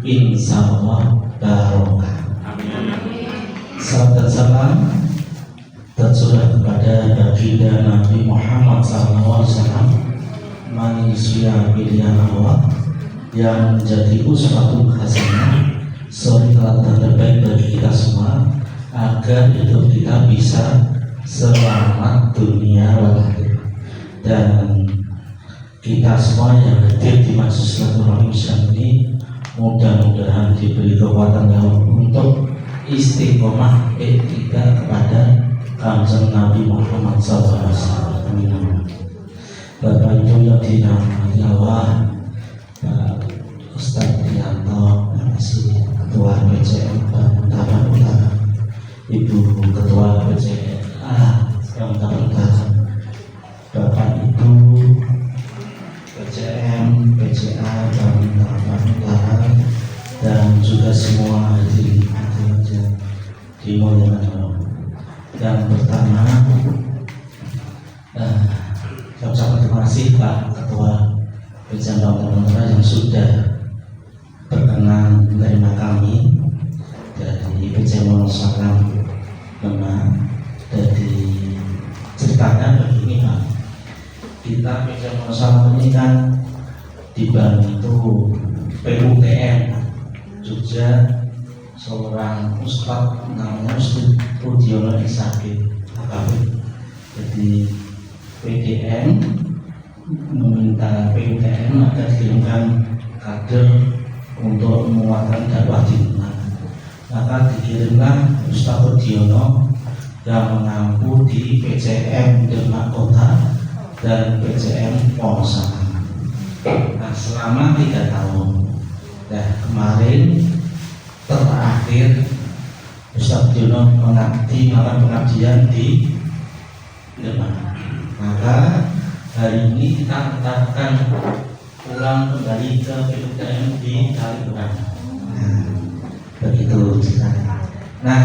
insyaallah barokah. Salam dan salam tercurah kepada baginda Nabi Muhammad SAW, manusia pilihan Allah yang menjadi uswatul hasanah, suri teladan terbaik bagi kita semua, agar hidup kita bisa selamat dunia dan akhirat. Dan kita semua yang hadir di majelis silaturahim ini mudah-mudahan diberi kekuatan untuk istiqomah etika kepada Kanjeng Nabi Muhammad SAW. Bapak Ibu yang dirahmati Allah, Pak Ustadz Rianto, Ketua PCM Bantaran Utara, Ibu Ketua PCA Bantaran Utara, Bapak Ibu PCM PCA Bantaran Utara, dan juga semua hadirin yang dimuliakan Allah. Yang pertama, saya ucapkan terima kasih Pak Ketua PCM Bantaran Utara yang sudah berkenan menerima kami dari PCM Salam. Dari ceritanya begini Pak, kita PCM Salam ini kan dibantu PUTM Jogja, seorang ustadz namanya Ustadz Rudiono Isakit AKP. Jadi PDM meminta PUTM agar dikirimkan kader untuk menguatkan dakwah di rumah. Maka dikirimlah Ustadz Rudiono yang mengampu di PCM Demak Kota dan PCM Wonosalam. Nah, selama 3 tahun. Nah, kemarin terakhir Ustadz Rudiono mengabdi malam pengabdian di Demak. Maka hari ini kita akan pulang kembali ke PUTM di Kaliurang. Begitu ceritanya. Nah,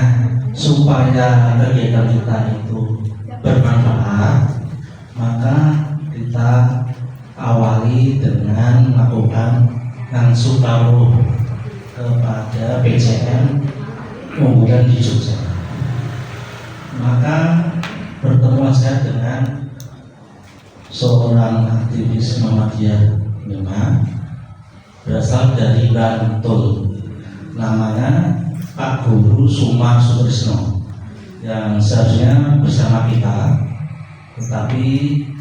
supaya kegiatan kita itu bermanfaat, maka kita awali dengan melakukan langsung taruh kepada PCM unggulan di Jogja. Maka bertemu saya dengan seorang aktivis Muhammadiyah memang berasal dari Bantul, namanya Pak Guru Sumar Sutrisno, yang seharusnya bersama kita, tetapi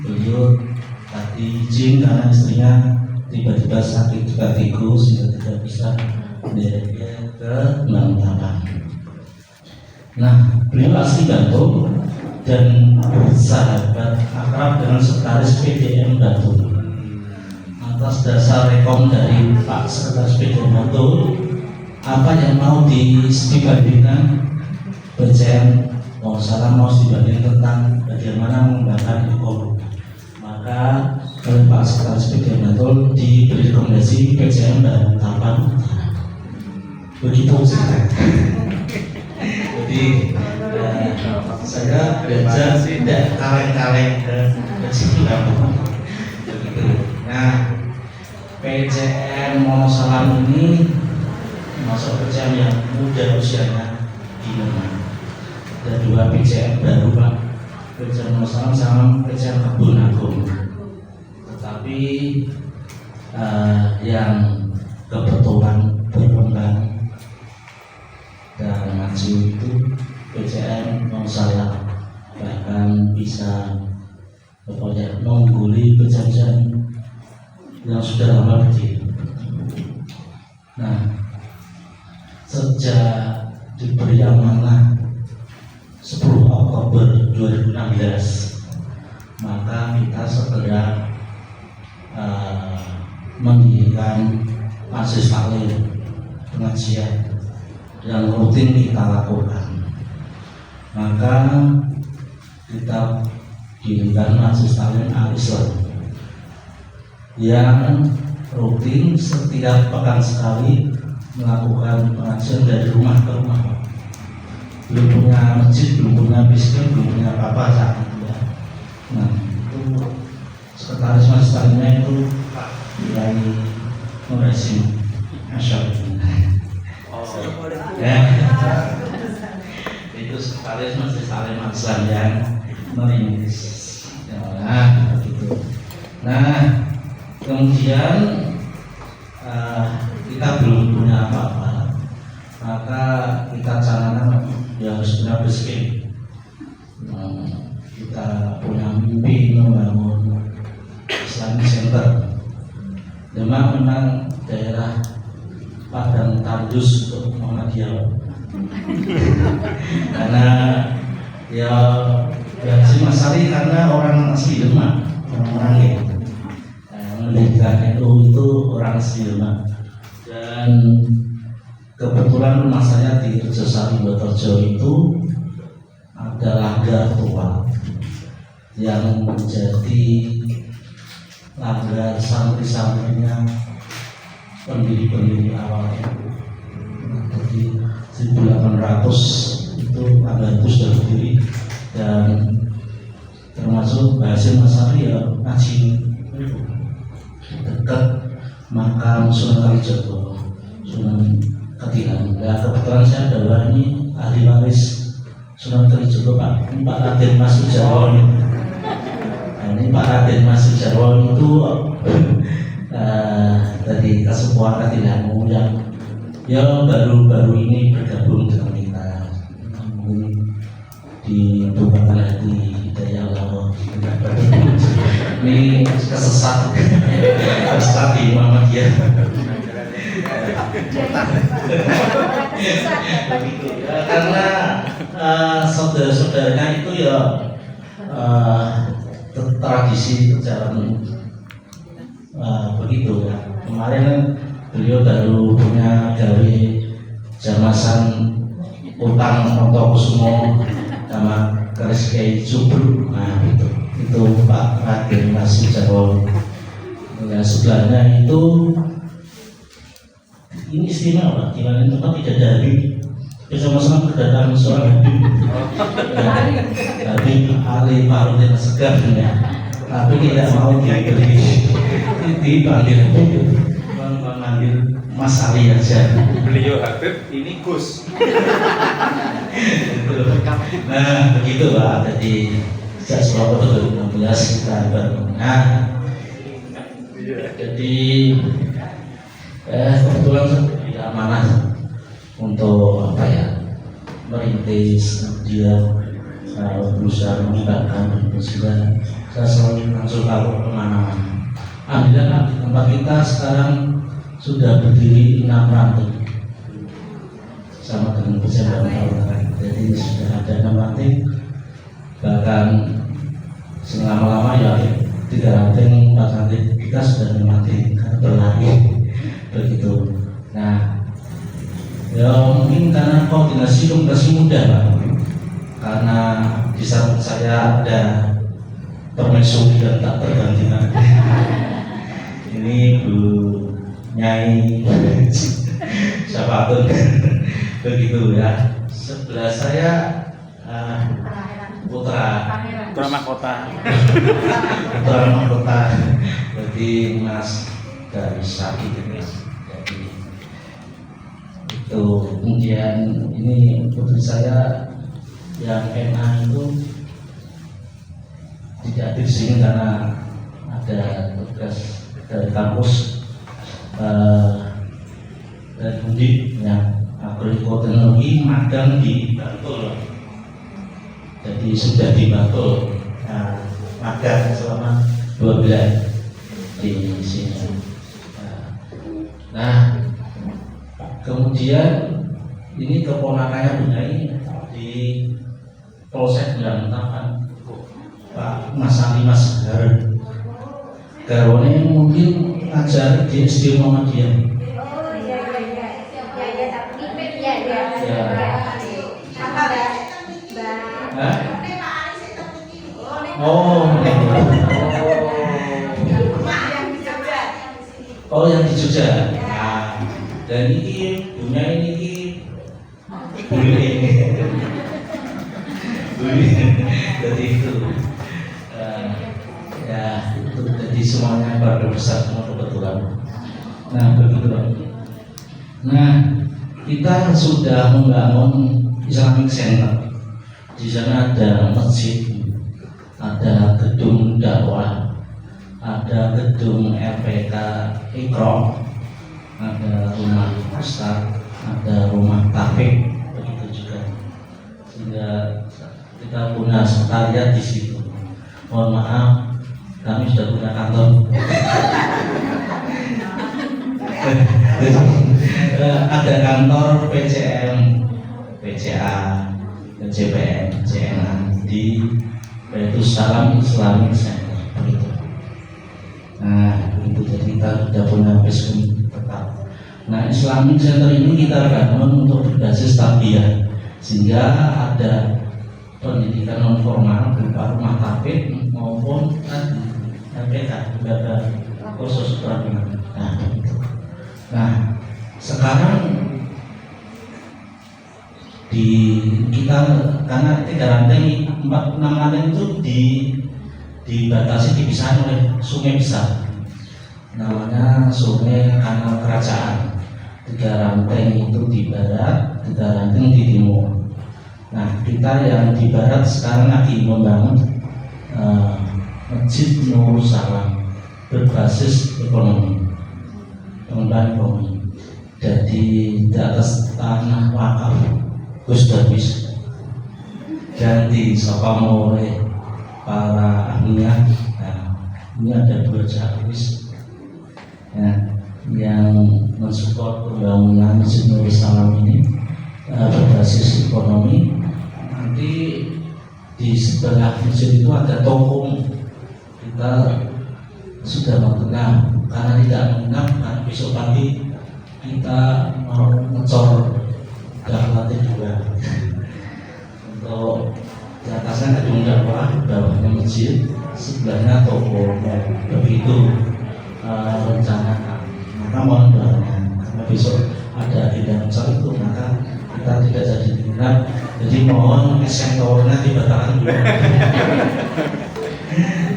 beliau tadi izin karena istrinya tiba-tiba sakit vertigo sehingga tidak bisa menderek ke Balikpapan. Nah, beliau asli Bantul dan bersahabat akrab dengan sekretaris PDM Bantul. Atas dasar rekom dari Pak Sekretaris PDM Bantul, apa yang mau dibandingkan PCM Wonosalam mau dibandingkan tentang bagaimana mengembangkan ekonomi, maka oleh Pak Sekretaris PDM Bantul diberi rekomendasi PCM Bantaran Utara. Begitu ceritanya. Jadi saya belajar tidak kaleng-kaleng ke situ. Nah, PCM Wonosalam ini masuk PCM yang muda usianya di Demak. Ada 2 PCM baru Pak, PCM Wonosalam sama PCM Kebun Agung. Tetapi yang kebetulan berkembang dan maju itu PCM Wonosalam, bahkan bisa mengungguli PCM yang sudah lama berdiri. Nah, sejak diberi amanah 10 Oktober 2016, maka kita segera mendirikan majelis taklim pengajian yang rutin kita lakukan. Maka kita dirikan majelis taklim Al-Islam yang rutin setiap pekan sekali melakukan pengajian dari rumah ke rumah. Belum punya masjid, belum punya bisnis, belum punya apa-apa saat itu ya. Nah, itu sekretaris majelis taklimnya itu Pak Kiai Nurasim Asyar. Itu sekretaris Majelis Alim Islam yang merintis. Nah, begitu. Nah, kemudian kita belum punya apa-apa, maka kita canangkan ya harus punya basecamp. Kita punya mimpi membangun Islamic Center. Memang daerah Padang Tandus untuk Muhammadiyah. Karena ya si Mas Ari karena orang asli Demak, orang ya. Mendirikan itu orang asli Demak. Dan kebetulan rumah saya di Rejosari Botorjo itu ada langgar tua yang menjadi langgar santri-santrinya pendiri-pendiri awal itu. Jadi 1800 itu langgar itu sudah berdiri, dan termasuk Bahasim Mas Ari ya ngaji dekat makam Sunan Kalijogo, Sunan Katilan. Ya kebetulan saya adalah ini ahli waris Sunan Kalijogo, Pak Raden Mas Sujarwon. Nah, ini Pak Raden Mas Sujarwon itu dari Kesepuhan Katilanmu yang ya baru-baru ini bergabung dengan kita, dibukakan hati hidayah Allah. Ini kesesat di Muhammadiyah. Karena saudara-saudaranya itu ya tradisi berjalan begitu ya. Kemarin kan beliau baru punya gawe jamasan utang Notokusumo sama Keris Kiai Subur. Nah itu Pak Raden Mas Sujarwo. Ya sebelahnya itu ini istimewa Pak, dimana tempat tidak ada habib, bersama-sama kedatangan seorang habib. Habib Ali Farudin Segaf ya, tapi tidak mau diberi dipanggil memanggil Mas Ali aja. Beliau Habib, ini Gus. Nah begitu Pak, jadi sejak Surabaya 2016 kita baru. Nah jadi kebetulan saya amanah untuk apa ya, merintis dia berusaha mengembangkan sehingga saya selalu langsung tahu kemana-mana. Alhamdulillah di tempat kita sekarang sudah berdiri 6 ranting sama dengan pejabat Allah. Jadi sudah ada 6 ranting, bahkan selama-lama ya 3 ranting 4 ranting kita sudah menikmati berlari begitu. Nah ya mungkin karena koordinasi mudah Pak, karena di samping saya ada permaisuri dan tak tergantikan. Ini Bu Nyai siapa tuh begitu ya. Sebelah saya Putra Mahkota. Putra Mahkota, jadi Mas dari Saki ya. Jadi itu kemudian ini putri saya yang MA itu tidak hadir di sini karena ada tugas dari kampus dari Undip yang agroteknologi magang di Bantul. Jadi sudah di Bantul magang selama 2 bulan di sini. Nah kemudian ini keponakannya Bunai di Polsek Berantakan, Pak Mas Ali Mas Harun. Garwane mungkin ajar di SD Muhammadiyah. Oh iya. Oh yang di Jogja. Nah, dan ini punya ini bullying. Jadi itu ya itu jadi semuanya keluarga besar semua kebetulan. Nah begitu Pak. Nah kita sudah membangun Islamic Center. Di sana ada masjid, ada gedung dakwah, ada gedung RPK Iqra, ada rumah ustaz, ada rumah tafiq, begitu juga. Sehingga kita punya sekretariat di situ. Mohon maaf, kami sudah punya kantor. Ada kantor PCM, PCA, PCPN, CNA di Baitul Salam Islamic Center, begitu. Nah, itu jadi kita sudah punya base tetap. Nah, Islamic Center ini kita bangun untuk berbasis tarbiyah, sehingga ada pendidikan non formal berupa rumah tafiq maupun MPK, lembaga khusus perempuan. Nah, sekarang di kita karena 3 ranting 4-6 ranting itu dibatasi dipisahkan oleh sungai besar, namanya Sungai Kanal Kerajaan. 3 ranting itu di barat, 3 ranting di timur. Nah, kita yang di barat sekarang lagi membangun Masjid Nur Salam berbasis ekonomi, pengembangan ekonomi. Jadi di atas tanah wakaf Gus Darwis dan disokong oleh para ahlinya. Nah, ini ada 2 Darwis yang mensupport pembangunan Masjid Nur Salam ini berbasis ekonomi. Nanti di sebelah masjid itu ada toko. Kita sudah mengenal karena tidak mengenal, kan besok pagi kita mau ngecor lantai 2 untuk di atasnya gedung dakwah, bawahnya masjid, sebelahnya toko. Begitu rencana. Maka mohon doanya karena besok ada agenda ngecor itu, maka kita tidak jadi diundang. Jadi mohon sentornya dibatalkan dulu.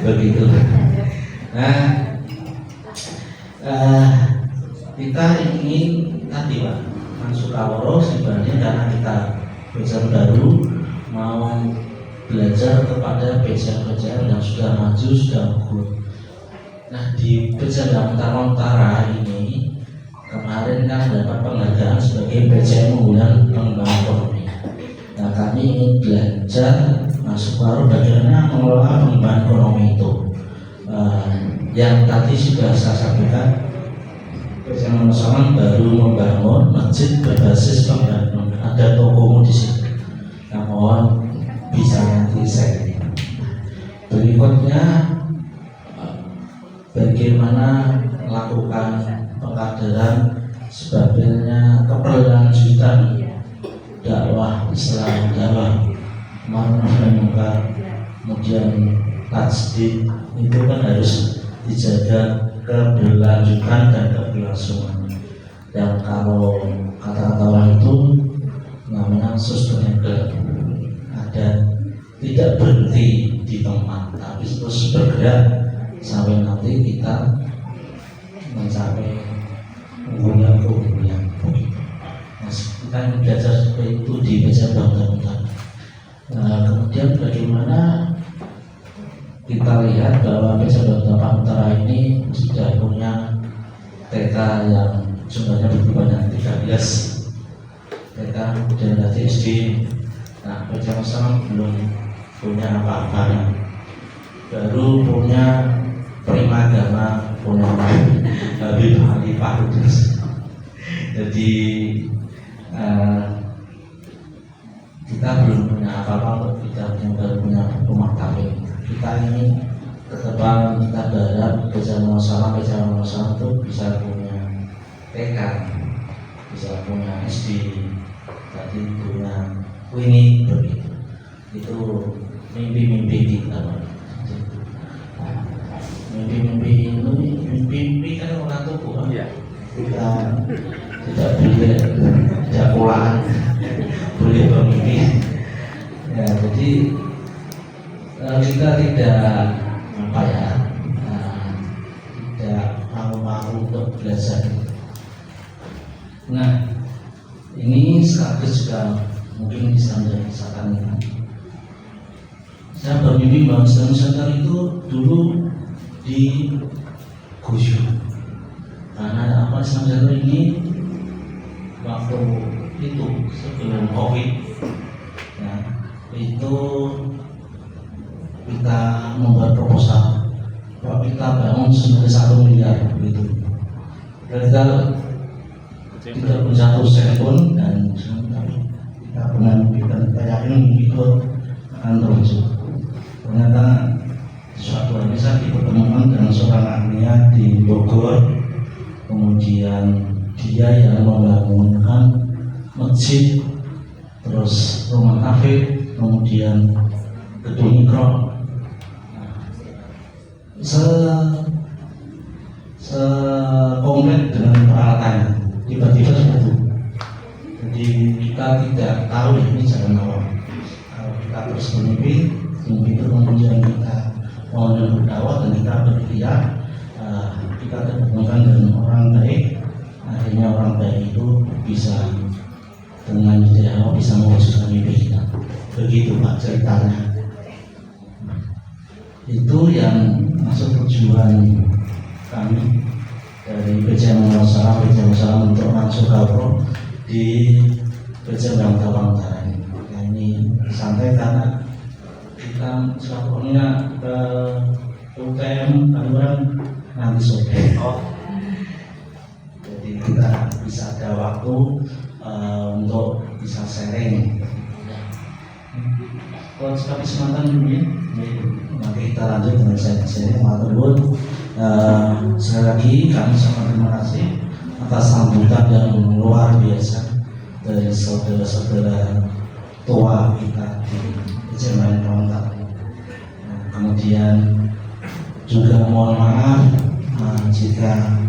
Begitu. Nah, kita ingin tadi Pak Mansukaworo sebenarnya karena kita belajar baru mau belajar kepada BCA-BCA yang sudah maju, sudah unggul. Nah, di BCA Utara ini kemarin kan dapat penghargaan sebagai BCA unggulan pengembangan ekonomi. Nah, kami ingin belajar masuk baru bagaimana mengelola pengembangan ekonomi itu. Yang tadi sudah saya sampaikan, BCA Salam baru membangun masjid berbasis pengembangan ekonomi. Ada tokomu di sini. Nah, mohon bisa nanti saya. Berikutnya, bagaimana melakukan pengkaderan sebabnya keberlanjutan dakwah Islam, dakwah ma'ruf munkar, kemudian tasdid itu kan harus dijaga keberlanjutan dan keberlangsungan. Dan kalau kata-kata orang itu namanya sustainable, ada tidak berhenti di tempat tapi terus bergerak sampai nanti kita mencapai unggulan-unggulan. Nah, kita ingin belajar seperti itu di BCA Utara. Kemudian bagaimana kita lihat bahwa BCA Utara ini sudah punya TK yang jumlahnya begitu banyak, 13 TK dan nanti SD. Nah, BCA Salam belum punya apa-apa, baru punya prima agama, punya Habib Ali Fardus. Jadi kita belum punya apa-apa untuk kita yang baru punya rumah tafiq. Kita ini ke depan kita berharap BCA Salam itu bisa punya TK, bisa punya SD, tadi punya ini begitu. Itu mimpi-mimpi kita. Mimpi kan orang tua ya. Kita tidak boleh jagoan, boleh bermimpi. Ya, jadi kita tidak apa ya, tidak malu-malu untuk belajar. Nah, Ini sekaligus juga mungkin bisa menjadi catatan. Saya bermimpi bahwa Islamic Center itu dulu di Gusyu. Karena apa, Islamic Center ini waktu itu sebelum COVID, ya, itu kita membuat proposal bahwa kita bangun senilai 1 miliar begitu. Dan kita tidak berjatuh sekepun, dan kita benar kita yakin itu akan terwujud. Ternyata suatu hari saya dipertemukan dengan seorang ahlinya di Bogor, kemudian dia yang membangunkan masjid, terus rumah kafe, kemudian gedung mikro, sekomplit dengan peralatannya. Tiba-tiba seperti itu. Jadi kita tidak tahu ini jalan awal. Kalau kita terus bermimpi itu kemudian kita mau berdakwah dan kita berikhtiar, kita terhubungkan dengan orang baik. Akhirnya orang baik itu bisa dengan ide bisa mewujudkan mimpi kita. Begitu Pak ceritanya. Itu yang masuk tujuan kami dari PJM Salam untuk masuk Gabro di PJM Bangka Utara ini. Nah, ini santai karena kita sebetulnya ke UTM Kalimantan nanti sore. Jadi kita bisa ada waktu untuk bisa sharing. Kalau sekali kesempatan ini, nanti kita lanjut dengan sharing. Sekali lagi kami sangat terima kasih atas sambutan yang luar biasa dari saudara-saudara tua kita di Jerman Kontak. Kemudian juga mohon maaf jika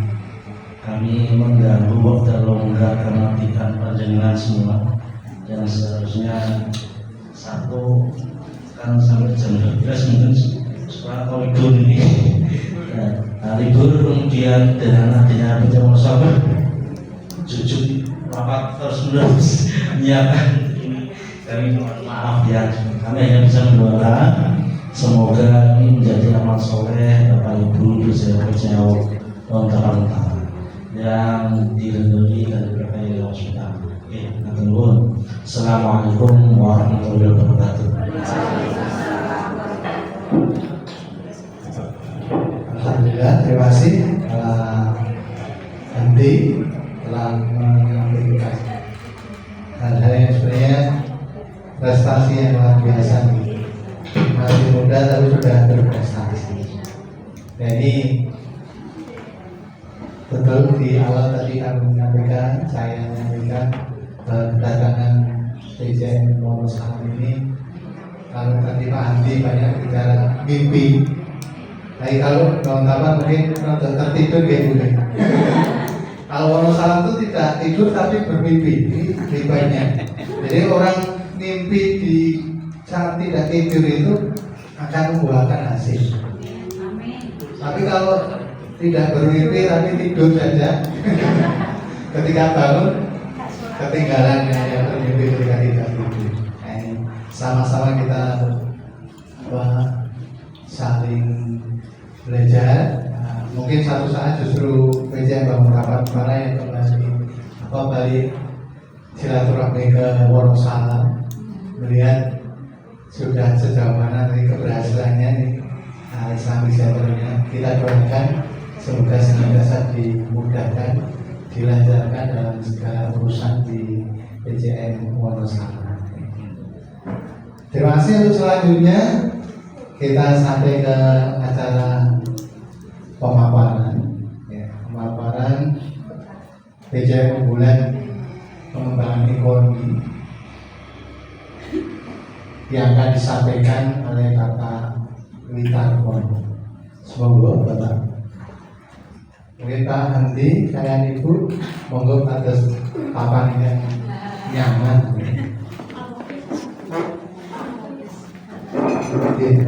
kami mengganggu waktu longgar kematikan panjenengan semua yang seharusnya satu kan sampai jam 12 mungkin setelah libur ini. Libur kemudian dengan adanya pertemuan sahabat jujur rapat terus menyiapkan ini. Kami mohon maaf ya, kami hanya bisa mendoakan semoga ini menjadi amal soleh Bapak Ibu jauh tahun yang diridhoi dan diberkahi Allah Subhanahu. Assalamualaikum warahmatullahi wabarakatuh. Alhamdulillah, terima kasih Andi telah menyampaikan hal-hal yang sebenarnya prestasi yang luar biasa nih. Masih muda tapi sudah berprestasi. Jadi betul di awal tadi kami menyampaikan, saya menyampaikan kedatangan PJM Wonosalam ini. Kalau tadi Pak Andi banyak bicara mimpi. Tapi kalau kawan-kawan mungkin tertidur kayak gini. Kalau Wonosalam itu tidak tidur tapi bermimpi, ini ribanya. Jadi orang mimpi di saat tidak tidur itu akan membuahkan hasil. Tapi kalau tidak bermimpi tapi tidur saja, ketika bangun ketinggalan yang bermimpi ketika tidak tidur. Nah, ini sama-sama kita saling belajar. Nah, mungkin satu saat justru PJM Bangun Rapat mana yang kembali silaturahmi ke Wonosalam, melihat sudah sejauh mana dari keberhasilannya nih Islamic Center-nya. Kita doakan semoga senantiasa dimudahkan, dilancarkan dalam segala urusan di PJM Wonosalam. Terima kasih. Untuk selanjutnya kita sampai ke acara pemaparan, pemaparan PJM unggulan pengembangan ekonomi yang akan disampaikan oleh Bapak Witarkon. Semoga Bapak. Mungkin Pak Andi, kalian Ibu, monggo atas papan yang nyaman. Oke,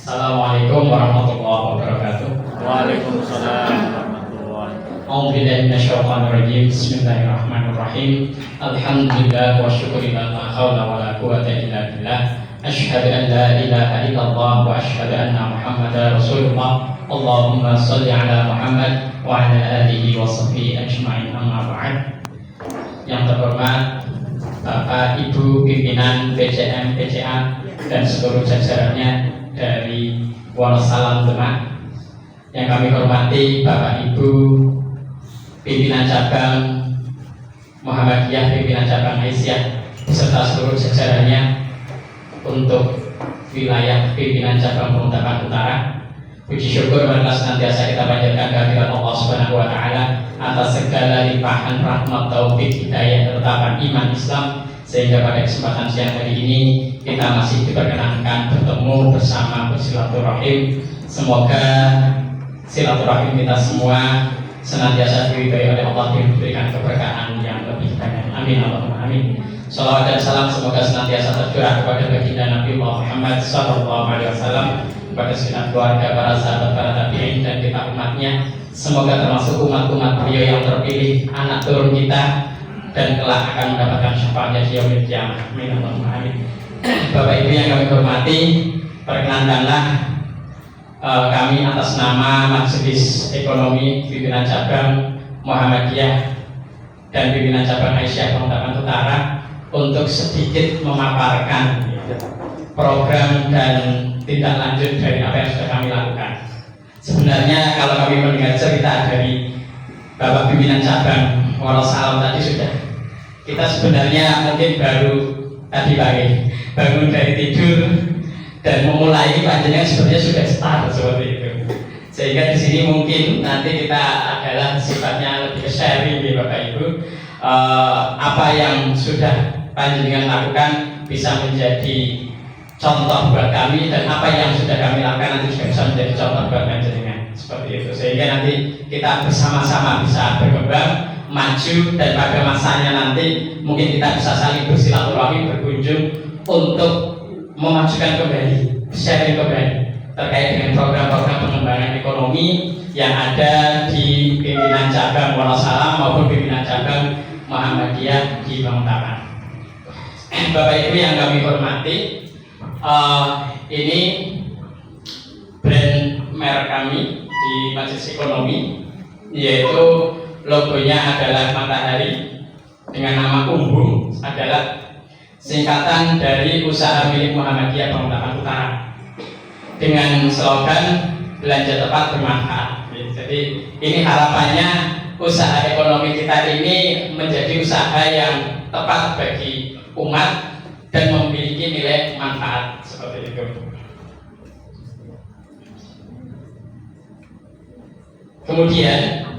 Assalamualaikum warahmatullahi wabarakatuh. Waalaikumsalam warahmatullahi wabarakatuh. A'udzubillahi minasyaitonir rajim. Bismillahirrahmanirrahim. Alhamdulillah wa syukurillah la haula wa la quwwata illa billah. Asyhadu an la ilaha illallah wa asyhadu anna Muhammadar Rasulullah. Allahumma shalli ala Muhammad wa ala alihi wa sahbihi ajma'in. Amma ba'd. Yang terhormat Bapak Ibu pimpinan PCM PCA dan seluruh jajarannya dari Wonosalam Demak, yang kami hormati Bapak Ibu pimpinan cabang Muhammadiyah, pimpinan cabang Aisyah beserta seluruh jajarannya untuk wilayah pimpinan cabang Pemuntakan Utara. Puji syukur marilah senantiasa kita panjatkan kehadirat Allah Subhanahu wa taala atas segala limpahan rahmat, taufik, hidayah, ketetapan iman Islam, sehingga pada kesempatan siang hari ini kita masih diperkenankan bertemu bersama bersilaturahim. Semoga silaturahim kita semua senantiasa diridhai oleh Allah, diberikan keberkahan yang lebih banyak. Amin Allahumma amin. Salawat dan salam semoga senantiasa tercurah kepada baginda Nabi Muhammad sallallahu alaihi wasallam, kepada segenap keluarga, para sahabat, para tabi'in dan kita umatnya. Semoga termasuk umat-umat beliau yang terpilih, anak turun kita, dan kelak akan mendapatkan syafaatnya di yaumil qiyamah. Amin Allahumma amin. Bapak Ibu yang kami hormati, perkenankanlah kami atas nama Majelis Ekonomi Pimpinan Cabang Muhammadiyah dan Pimpinan Cabang Aisyah Pemuntakan Utara untuk sedikit memaparkan program dan tindak lanjut dari apa yang sudah kami lakukan. Sebenarnya kalau kami mendengar cerita dari Bapak Pimpinan Cabang Wonosalam tadi sudah, kita sebenarnya mungkin baru tadi pagi bangun dari tidur dan memulai panjenengan sebenarnya sudah start seperti itu. Sehingga di sini mungkin nanti kita adalah sifatnya lebih sharing ya Bapak Ibu, apa yang sudah panjenengan lakukan bisa menjadi contoh buat kami, dan apa yang sudah kami lakukan nanti juga bisa menjadi contoh buat panjenengan seperti itu. Sehingga nanti kita bersama-sama bisa berkembang, maju, dan pada masanya nanti mungkin kita bisa saling bersilaturahmi, berkunjung untuk memajukan kembali, sharing kembali terkait dengan program-program pengembangan ekonomi yang ada di pimpinan cabang Wonosalam maupun pimpinan cabang Muhammadiyah di Pemuntakan. Bapak Ibu yang kami hormati, ini brand merek kami di Majelis Ekonomi, yaitu logonya adalah matahari dengan nama Umbu, adalah singkatan dari usaha milik Muhammadiyah Pemuntakan Utara dengan slogan belanja tepat bermanfaat. Jadi ini harapannya usaha ekonomi kita ini menjadi usaha yang tepat bagi umat dan memiliki nilai manfaat seperti itu. Kemudian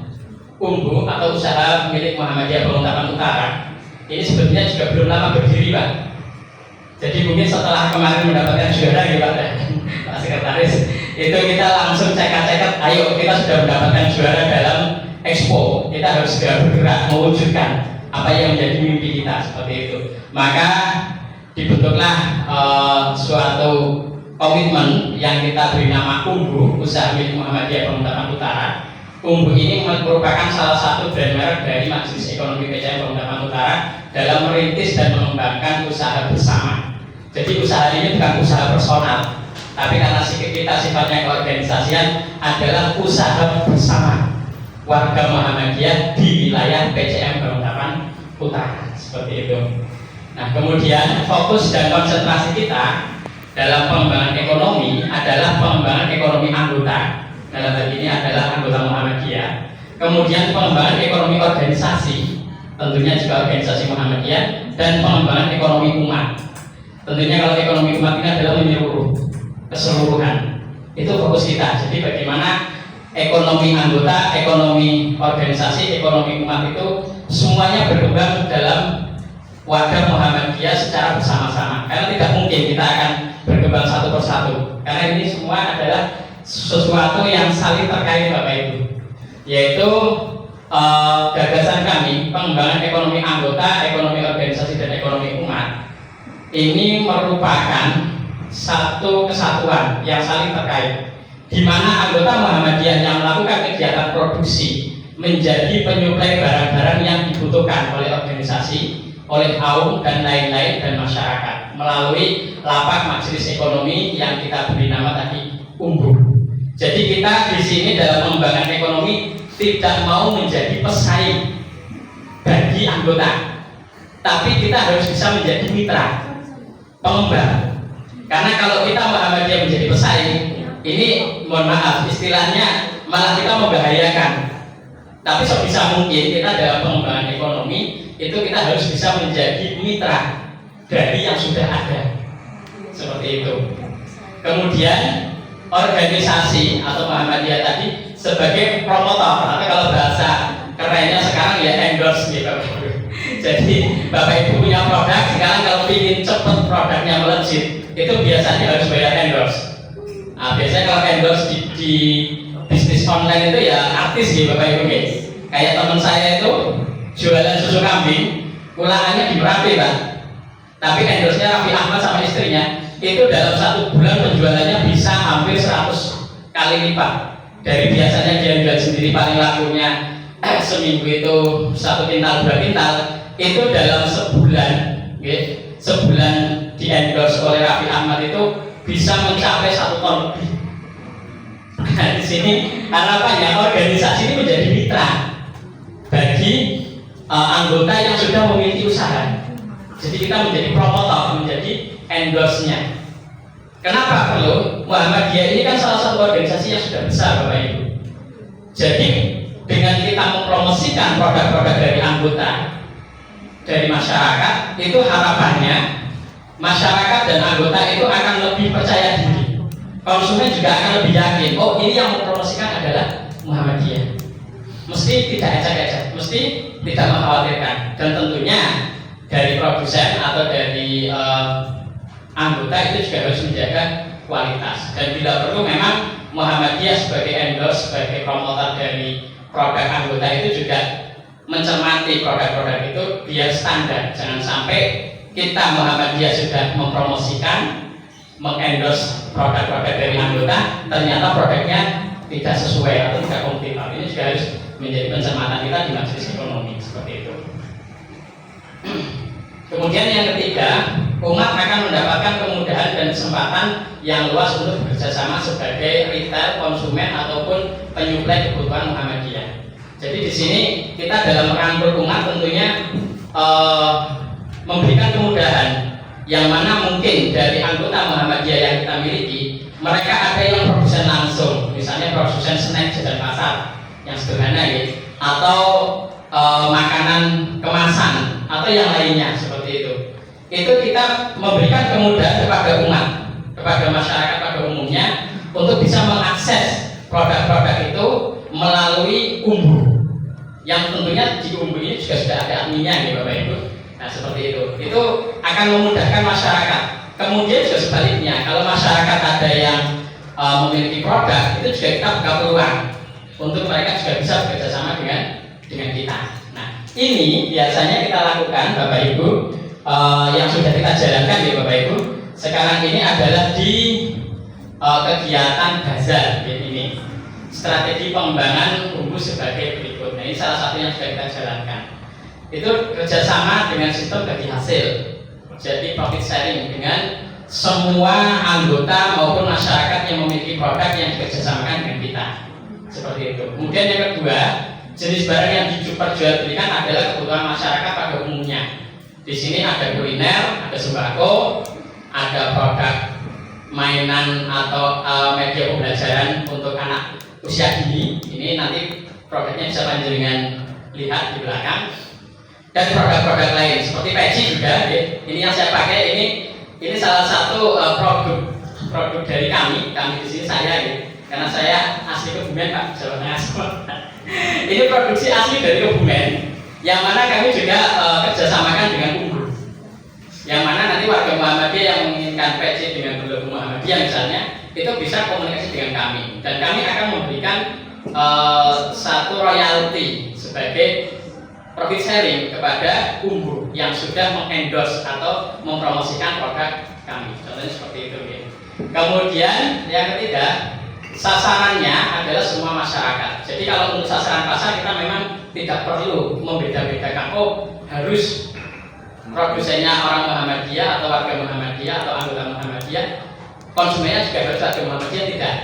Umbu atau usaha milik Muhammadiyah Pemuntakan Utara ini sebenarnya juga belum lama berdiri Pak. Jadi mungkin setelah kemarin mendapatkan juara ya Pak Sekretaris, itu kita langsung cekat-cekat, ayo kita sudah mendapatkan juara dalam Expo, kita harus segera bergerak mewujudkan apa yang menjadi mimpi kita seperti itu. Maka dibentuklah suatu komitmen yang kita beri nama Umbu, usaha milik Muhammadiyah Pemuntakan Utara. Umbu ini merupakan salah satu brand merek dari Majelis Ekonomi PCM Pemuntakan Utara dalam merintis dan mengembangkan usaha bersama. Jadi usaha ini bukan usaha personal, tapi karena kita sifatnya keorganisasian, adalah usaha bersama warga Muhammadiyah di wilayah PCM Pemuntakan Utara seperti itu. Nah, kemudian fokus dan konsentrasi kita dalam pengembangan ekonomi adalah pengembangan ekonomi anggota. Dalam hal ini adalah anggota Muhammadiyah. Kemudian pengembangan ekonomi organisasi, tentunya juga organisasi Muhammadiyah, dan pengembangan ekonomi umat. Tentunya kalau ekonomi umat ini adalah menyeluruh, keseluruhan. Itu fokus kita. Jadi bagaimana ekonomi anggota, ekonomi organisasi, ekonomi umat itu semuanya berkembang dalam wadah Muhammadiyah secara bersama-sama. Karena tidak mungkin kita akan berkembang satu persatu. Karena ini semua adalah sesuatu yang saling terkait Bapak Ibu. Yaitu gagasan kami pengembangan ekonomi anggota, ekonomi organisasi dan ekonomi umat ini merupakan satu kesatuan yang saling terkait, di mana anggota Muhammadiyah yang melakukan kegiatan produksi menjadi penyuplai barang-barang yang dibutuhkan oleh organisasi, oleh kaum dan lain-lain dan masyarakat melalui lapak majelis ekonomi yang kita beri nama tadi UMBU. Jadi kita di sini dalam pengembangan ekonomi tidak mau menjadi pesaing bagi anggota, tapi kita harus bisa menjadi mitra pengembang. Karena kalau kita Muhammadiyah menjadi pesaing, ini mohon maaf istilahnya malah kita membahayakan. Tapi sebisa mungkin kita dalam pengembangan ekonomi itu kita harus bisa menjadi mitra dari yang sudah ada, seperti itu. Kemudian organisasi atau Muhammadiyah tadi sebagai promotor, atau kalau bahasa kerennya sekarang ya endorse gitu. Jadi Bapak Ibu punya produk, sekarang kalau ingin cepat produknya melejit, itu biasanya harus bayar endorse. Nah, biasanya kalau endorse di bisnis online itu ya artis gitu Bapak Ibu. Kayak teman saya itu jualan susu kambing, ulangannya di Merapi Pak. Tapi endorse-nya Raffi Ahmad sama istrinya, itu dalam 1 bulan penjualannya bisa hampir 100 kali lipat. Dari biasanya dia jual sendiri paling lakunya seminggu itu 1 kintal 2 kintal, itu dalam sebulan, sebulan di endorse oleh Raffi Ahmad itu bisa mencapai 1 ton lebih. Nah, di sini harapannya organisasi ini menjadi mitra bagi anggota yang sudah memiliki usaha. Jadi kita menjadi promotor, menjadi endorse-nya. Kenapa perlu? Muhammadiyah ini kan salah satu organisasi yang sudah besar Bapak Ibu. Jadi dengan kita mempromosikan produk-produk dari anggota, dari masyarakat, itu harapannya masyarakat dan anggota itu akan lebih percaya diri. Konsumen juga akan lebih yakin, oh ini yang mempromosikan adalah Muhammadiyah. Mesti tidak ecek-ecek, mesti tidak mengkhawatirkan. Dan tentunya dari produsen atau dari anggota itu juga harus menjaga kualitas. Dan bila perlu memang Muhammadiyah sebagai endorse, sebagai promotor dari produk anggota itu juga mencermati produk-produk itu biar standar. Jangan sampai kita Muhammadiyah sudah mempromosikan, mengendorse produk-produk dari anggota, ternyata produknya tidak sesuai atau tidak kompetitif. Ini juga harus menjadi pencermatan kita di majelis ekonomi seperti itu. Kemudian yang ketiga, umat akan mendapatkan kemudahan dan kesempatan yang luas untuk bekerjasama sebagai retail, konsumen ataupun penyuplai kebutuhan Muhammadiyah. Jadi di sini kita dalam merangkul umat tentunya memberikan kemudahan yang mana mungkin dari anggota Muhammadiyah yang kita miliki, mereka ada yang produsen langsung, misalnya produsen snack jajan pasar yang sederhana gitu, atau makanan kemasan atau yang lainnya seperti itu. Itu kita memberikan kemudahan kepada umat, kepada masyarakat pada umumnya untuk bisa mengakses produk-produk itu melalui UMBU. Yang tentunya di UMBU ini juga sudah ada adminnya nih Bapak Ibu. Nah seperti itu. Itu akan memudahkan masyarakat. Kemudian juga sebaliknya, kalau masyarakat ada yang memiliki produk, itu juga kita buka peluang untuk mereka juga bisa bekerjasama dengan kita. Nah ini biasanya kita lakukan Bapak Ibu. Yang sudah kita jalankan ya Bapak Ibu sekarang ini adalah di kegiatan bazar ini strategi pengembangan UMBU sebagai berikut. Nah ini salah satu yang sudah kita jalankan, itu kerjasama dengan sistem bagi hasil, jadi profit sharing dengan semua anggota maupun masyarakat yang memiliki produk yang dikerjasamakan dengan kita seperti itu. Kemudian yang kedua, jenis barang yang diperjualbelikan adalah kebutuhan masyarakat pada umumnya. Di sini ada kuliner, ada sembako, ada produk mainan atau media pembelajaran untuk anak usia dini. Ini nanti produknya bisa panjenengan lihat di belakang. Dan produk-produk lain seperti peci juga. Ini yang saya pakai ini Ini salah satu produk dari kami di sini saya ya. Karena saya asli Kebumen Pak, Jawa Tengah semua. Ini produksi asli dari Kebumen, yang mana kami juga kerjasamakan dengan Unggul. Yang mana nanti warga Muhammadiyah yang menginginkan PC dengan berlogo Muhammadiyah misalnya, itu bisa komunikasi dengan kami. Dan kami akan memberikan satu royalti sebagai profit sharing kepada Unggul yang sudah mengendorse atau mempromosikan produk kami. Contohnya seperti itu ya. Kemudian yang ketiga, sasarannya adalah semua masyarakat. Jadi kalau untuk sasaran pasar kita memang tidak perlu membeda-bedakan, oh harus produsennya orang Muhammadiyah atau warga Muhammadiyah atau anggota Muhammadiyah, konsumennya juga harus warga Muhammadiyah, tidak.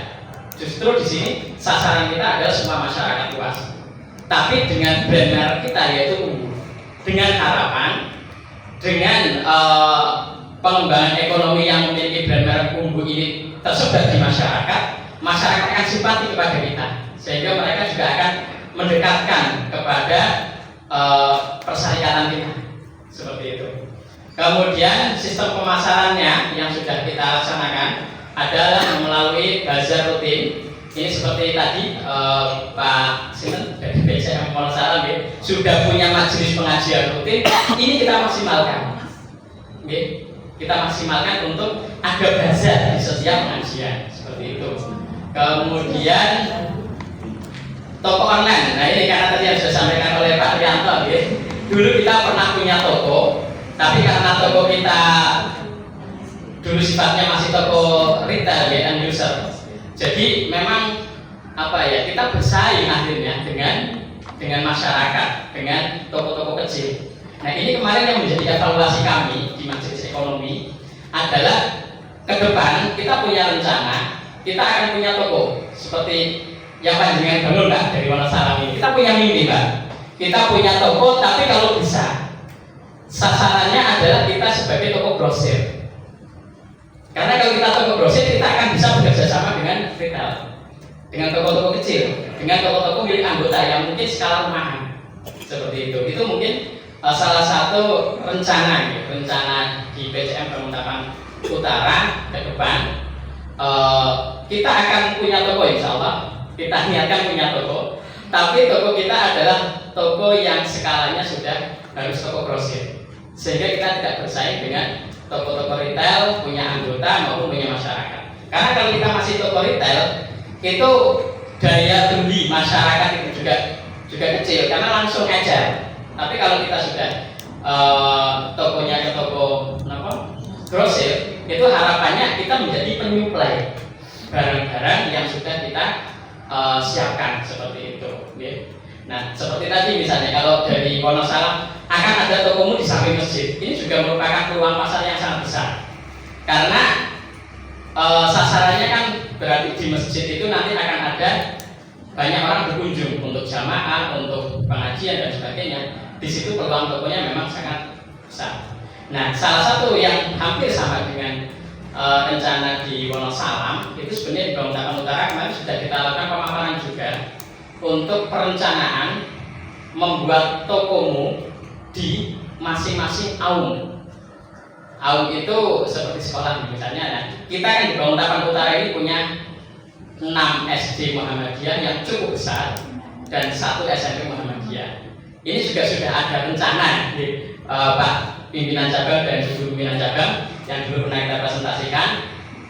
Justru di sini sasaran kita adalah semua masyarakat luas. Tapi dengan brand merek kita yaitu Unggul, dengan harapan dengan pengembangan ekonomi yang memiliki brand merek Unggul ini tersebar di masyarakat, masyarakat akan simpati kepada kita, sehingga mereka juga akan mendekatkan kepada persyaratan kita, seperti itu. Kemudian sistem pemasarannya yang sudah kita laksanakan adalah melalui bazar rutin. Ini seperti tadi Pak Sinten dari BCM Monosalam ya, sudah punya majelis pengajian rutin. Ini kita maksimalkan, kita maksimalkan untuk ada bazar di setiap pengajian, seperti itu. Kemudian toko online. Nah ini karena tadi yang sudah disampaikan oleh Pak Rianto ya. Dulu kita pernah punya toko, tapi karena toko kita dulu sifatnya masih toko retail ya, end user. Jadi memang apa ya, kita bersaing akhirnya dengan masyarakat, dengan toko-toko kecil. Nah ini kemarin yang menjadi evaluasi kami di Majelis Ekonomi adalah ke depan kita punya rencana. Kita akan punya toko seperti yang panjenengan bangun Pak dari Wonosalam ini. Kita punya mimpi Pak. Kita punya toko, tapi kalau bisa sasarannya adalah kita sebagai toko grosir. Karena kalau kita toko grosir, kita akan bisa bekerja sama dengan retail, dengan toko-toko kecil, dengan toko-toko milik anggota yang mungkin skala rumahan, seperti itu. Itu mungkin salah satu rencana di BCM Banguntapan Utara ke depan. Kita akan punya toko, insya Allah kita niatkan punya toko, tapi toko kita adalah toko yang skalanya sudah harus toko grosir, sehingga kita tidak bersaing dengan toko-toko retail punya anggota maupun punya masyarakat. Karena kalau kita masih toko retail, itu daya beli masyarakat itu juga kecil karena langsung ecer. Tapi kalau kita sudah tokonya ke toko grosir, itu harapannya kita menjadi penyuplai barang-barang yang sudah kita siapkan, seperti itu. Nah, seperti tadi misalnya kalau dari Wonosalam akan ada tokomu di samping masjid, ini juga merupakan peluang pasar yang sangat besar. Karena sasarannya kan berarti di masjid itu nanti akan ada banyak orang berkunjung untuk jamaah, untuk pengajian dan sebagainya. Di situ peluang tokonya memang sangat besar. Nah, salah satu yang hampir sama dengan rencana di Wonosalam itu sebenarnya di Banguntapan Utara kemarin sudah kita lakukan pemaparan juga untuk perencanaan membuat tokomu di masing-masing aum. Aum itu seperti sekolah misalnya. Nah, kita kan di Banguntapan Utara ini punya 6 SD Muhammadiyah yang cukup besar dan 1 SMP Muhammadiyah. Ini juga sudah ada rencana di Pak pimpinan cabang dan ibu pimpinan cabang yang dulu pernah kita presentasikan.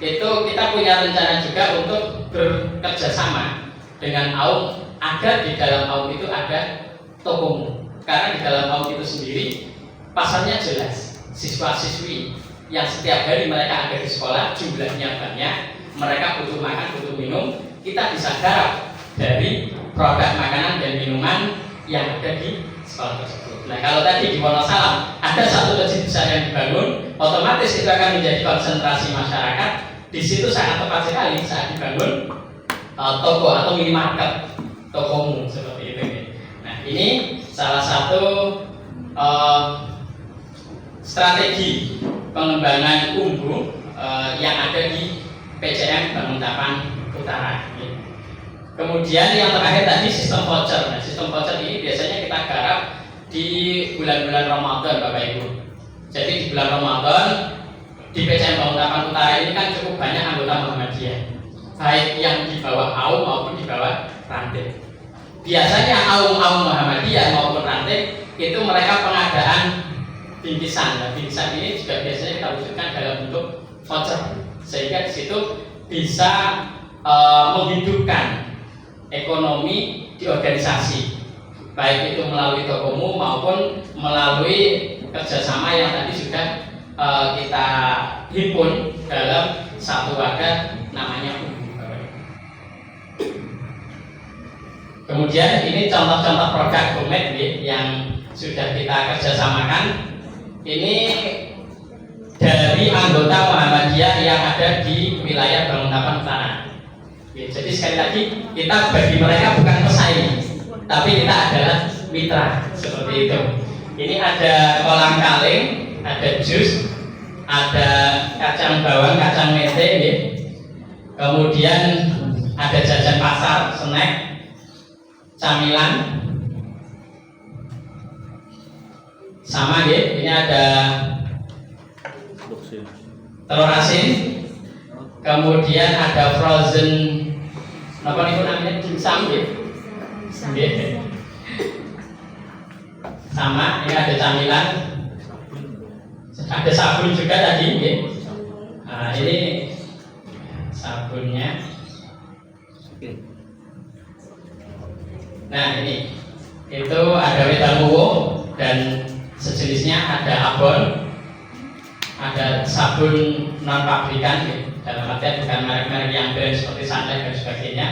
Itu kita punya rencana juga untuk bekerja sama dengan aum agar di dalam aum itu ada tokomu. Karena di dalam aum itu sendiri pasarnya jelas, siswa-siswi yang setiap hari mereka ada di sekolah jumlahnya banyak, mereka butuh makan, butuh minum, kita bisa garap dari produk makanan dan minuman yang ada di sekolah tersebut. Nah, kalau tadi di Wonosalam ada satu masjid besar yang dibangun, otomatis itu akan menjadi konsentrasi masyarakat. Di situ sangat tepat sekali saat dibangun toko atau minimarket tokomu, seperti itu. Nah, ini salah satu strategi pengembangan Unggul yang ada di PCM Banguntapan Utara. Kemudian yang terakhir tadi sistem voucher. Nah, sistem voucher ini biasanya kita garap di bulan-bulan Ramadan, Bapak Ibu. Jadi di bulan Ramadan di PCM Banguntapan Utara ini kan cukup banyak anggota Muhammadiyah, baik yang di bawah AUM maupun di bawah ranting. Biasanya AUM Muhammadiyah maupun ranting itu mereka pengadaan bingkisan. Nah, bingkisan ini juga biasanya kita wujudkan dalam bentuk voucher, sehingga di situ bisa menghidupkan ekonomi di organisasi, baik itu melalui tokomu maupun melalui kerjasama yang tadi sudah kita himpun dalam satu wadah namanya UMU. Kemudian ini contoh-contoh produk GoMed yang sudah kita kerjasamakan. Ini dari anggota Muhammadiyah yang ada di wilayah Banguntapan Utara. Jadi sekali lagi kita bagi mereka bukan pesaing, tapi kita adalah mitra, seperti itu. Ini ada kolang kaling, ada jus, ada kacang bawang, kacang mete, kemudian ada jajan pasar, snack, camilan, sama ini ada telur asin, kemudian ada frozen apa nih namanya dimsum sama ini ada camilan, ada sabun juga tadi nah, ini sabunnya. Nah ini itu ada Wetamuwo dan sejenisnya, ada Abon, ada sabun non pabrikan dalam artian bukan merek-merek yang brand seperti Sunlight dan sebagainya.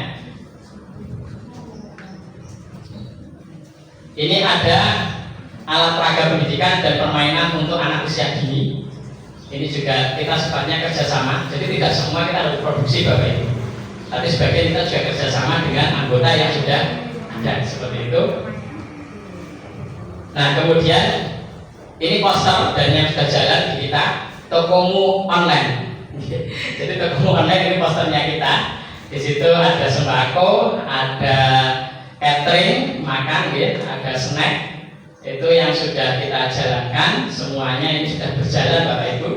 Ini ada alat peraga pendidikan dan permainan untuk anak usia dini. Ini juga kita sifatnya kerjasama, jadi tidak semua kita harus produksi Bapak Ibu, tapi sebagian kita juga kerjasama dengan anggota yang sudah ada, seperti itu. Nah kemudian ini poster dan yang sudah jalan di kita, tokomu online. Jadi tokomu online ini posternya kita. Di situ ada sembako, ada catering, makan, ada snack. Itu yang sudah kita jalankan. Semuanya ini sudah berjalan Bapak Ibu.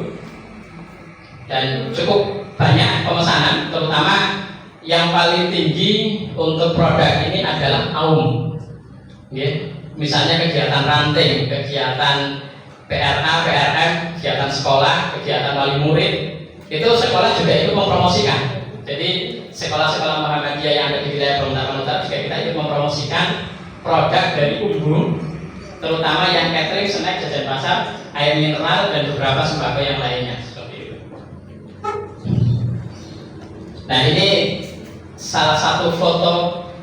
Dan cukup banyak pemesanan, terutama yang paling tinggi untuk produk ini adalah AUM. Misalnya kegiatan ranting, kegiatan PRA, PRM, kegiatan sekolah, kegiatan wali murid, itu sekolah juga ikut mempromosikan. Jadi sekolah-sekolah Muhammadiyah yang ada di wilayah Banguntapan Utara juga kita ikut mempromosikan produk dari UMU, terutama yang catering, snack, jajan pasar, air mineral, dan beberapa sembako yang lainnya, seperti itu. Nah ini salah satu foto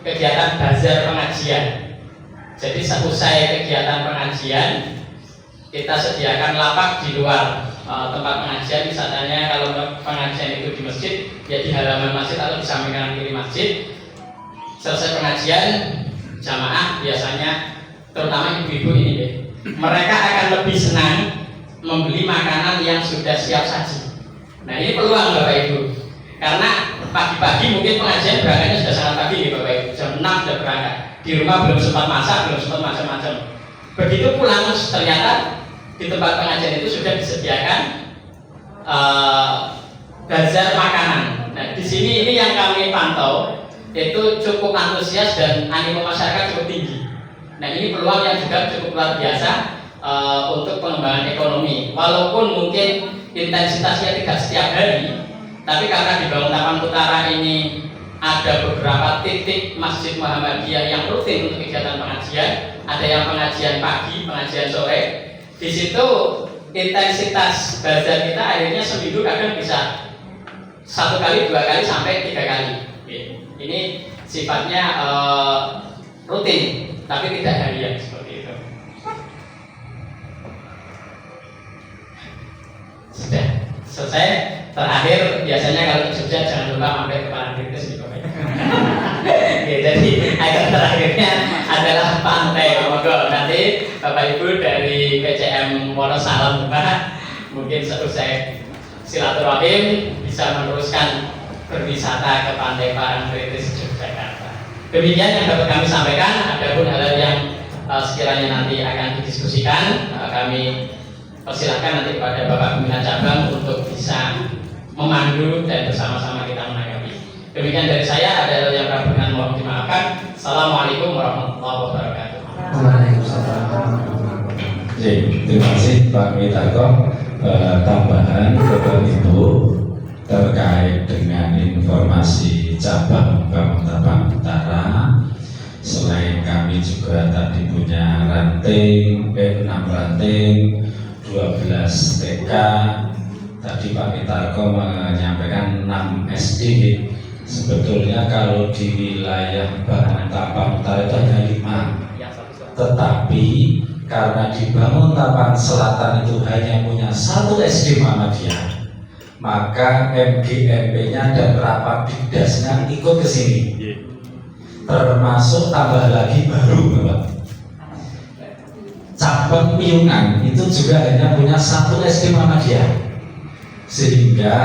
kegiatan bazar pengajian. Jadi seusai kegiatan pengajian, kita sediakan lapak di luar tempat pengajian. Misalnya kalau pengajian itu di masjid, ya di halaman masjid atau di samping kanan kiri masjid. Selesai pengajian, jamaah biasanya, terutama ibu-ibu ini, mereka akan lebih senang membeli makanan yang sudah siap saji. Nah ini peluang Bapak Ibu, karena pagi-pagi mungkin pengajian berangkatnya sudah sangat pagi Bapak Ibu, jam 6 sudah berangkat. Di rumah belum sempat masak, belum sempat macam-macam. Begitu pulang ternyata di tempat pengajian itu sudah disediakan bazar makanan. Nah, di sini ini yang kami pantau itu cukup antusias dan animo masyarakat cukup tinggi. Nah, ini peluang yang juga cukup luar biasa untuk pengembangan ekonomi. Walaupun mungkin intensitasnya tidak setiap hari, tapi karena di Banguntapan Utara ini ada beberapa titik masjid Muhammadiyah yang rutin untuk kegiatan pengajian. Ada yang pengajian pagi, pengajian sore. Di situ intensitas bazar kita akhirnya seminggu kadang bisa 1 kali, 2 kali, sampai 3 kali. Ini sifatnya rutin, tapi tidak harian seperti itu. Sudah selesai. Terakhir biasanya kalau ke Jogja jangan lupa mampir ke Parangtritis di Bapak. Jadi item terakhirnya adalah pantai. Monggo nanti Bapak Ibu dari PCM Wonosalam mungkin selesai silaturahim bisa meneruskan berwisata ke pantai Parangtritis Yogyakarta. Demikian yang dapat kami sampaikan. Adapun hal yang sekiranya nanti akan didiskusikan, kami Persilahkan nanti pada Bapak Pimpinan Cabang untuk bisa memandu dan bersama-sama kita menanggapi. Demikian dari saya, ada yang kurang mohon dimaafkan. Assalamualaikum warahmatullahi wabarakatuh. Terima kasih Pak Witarko. Tambahan kepada Ibu terkait dengan informasi cabang Bangkalan Utara. Selain kami juga tadi punya ranting, 6 ranting, 12 TK. Tadi Pak Witarko menyampaikan 6 SD. Sebetulnya kalau di wilayah Bangkalan Utara itu hanya 5. Tetapi karena di Bangkalan Selatan itu hanya punya 1 SD Muhammadiyah, maka MGMP-nya dan rapat Dikdasnya ikut ke sini. Termasuk tambah lagi baru Bapak. Cabang Piungan itu juga hanya punya 1 SD Muhammadiyah. Sehingga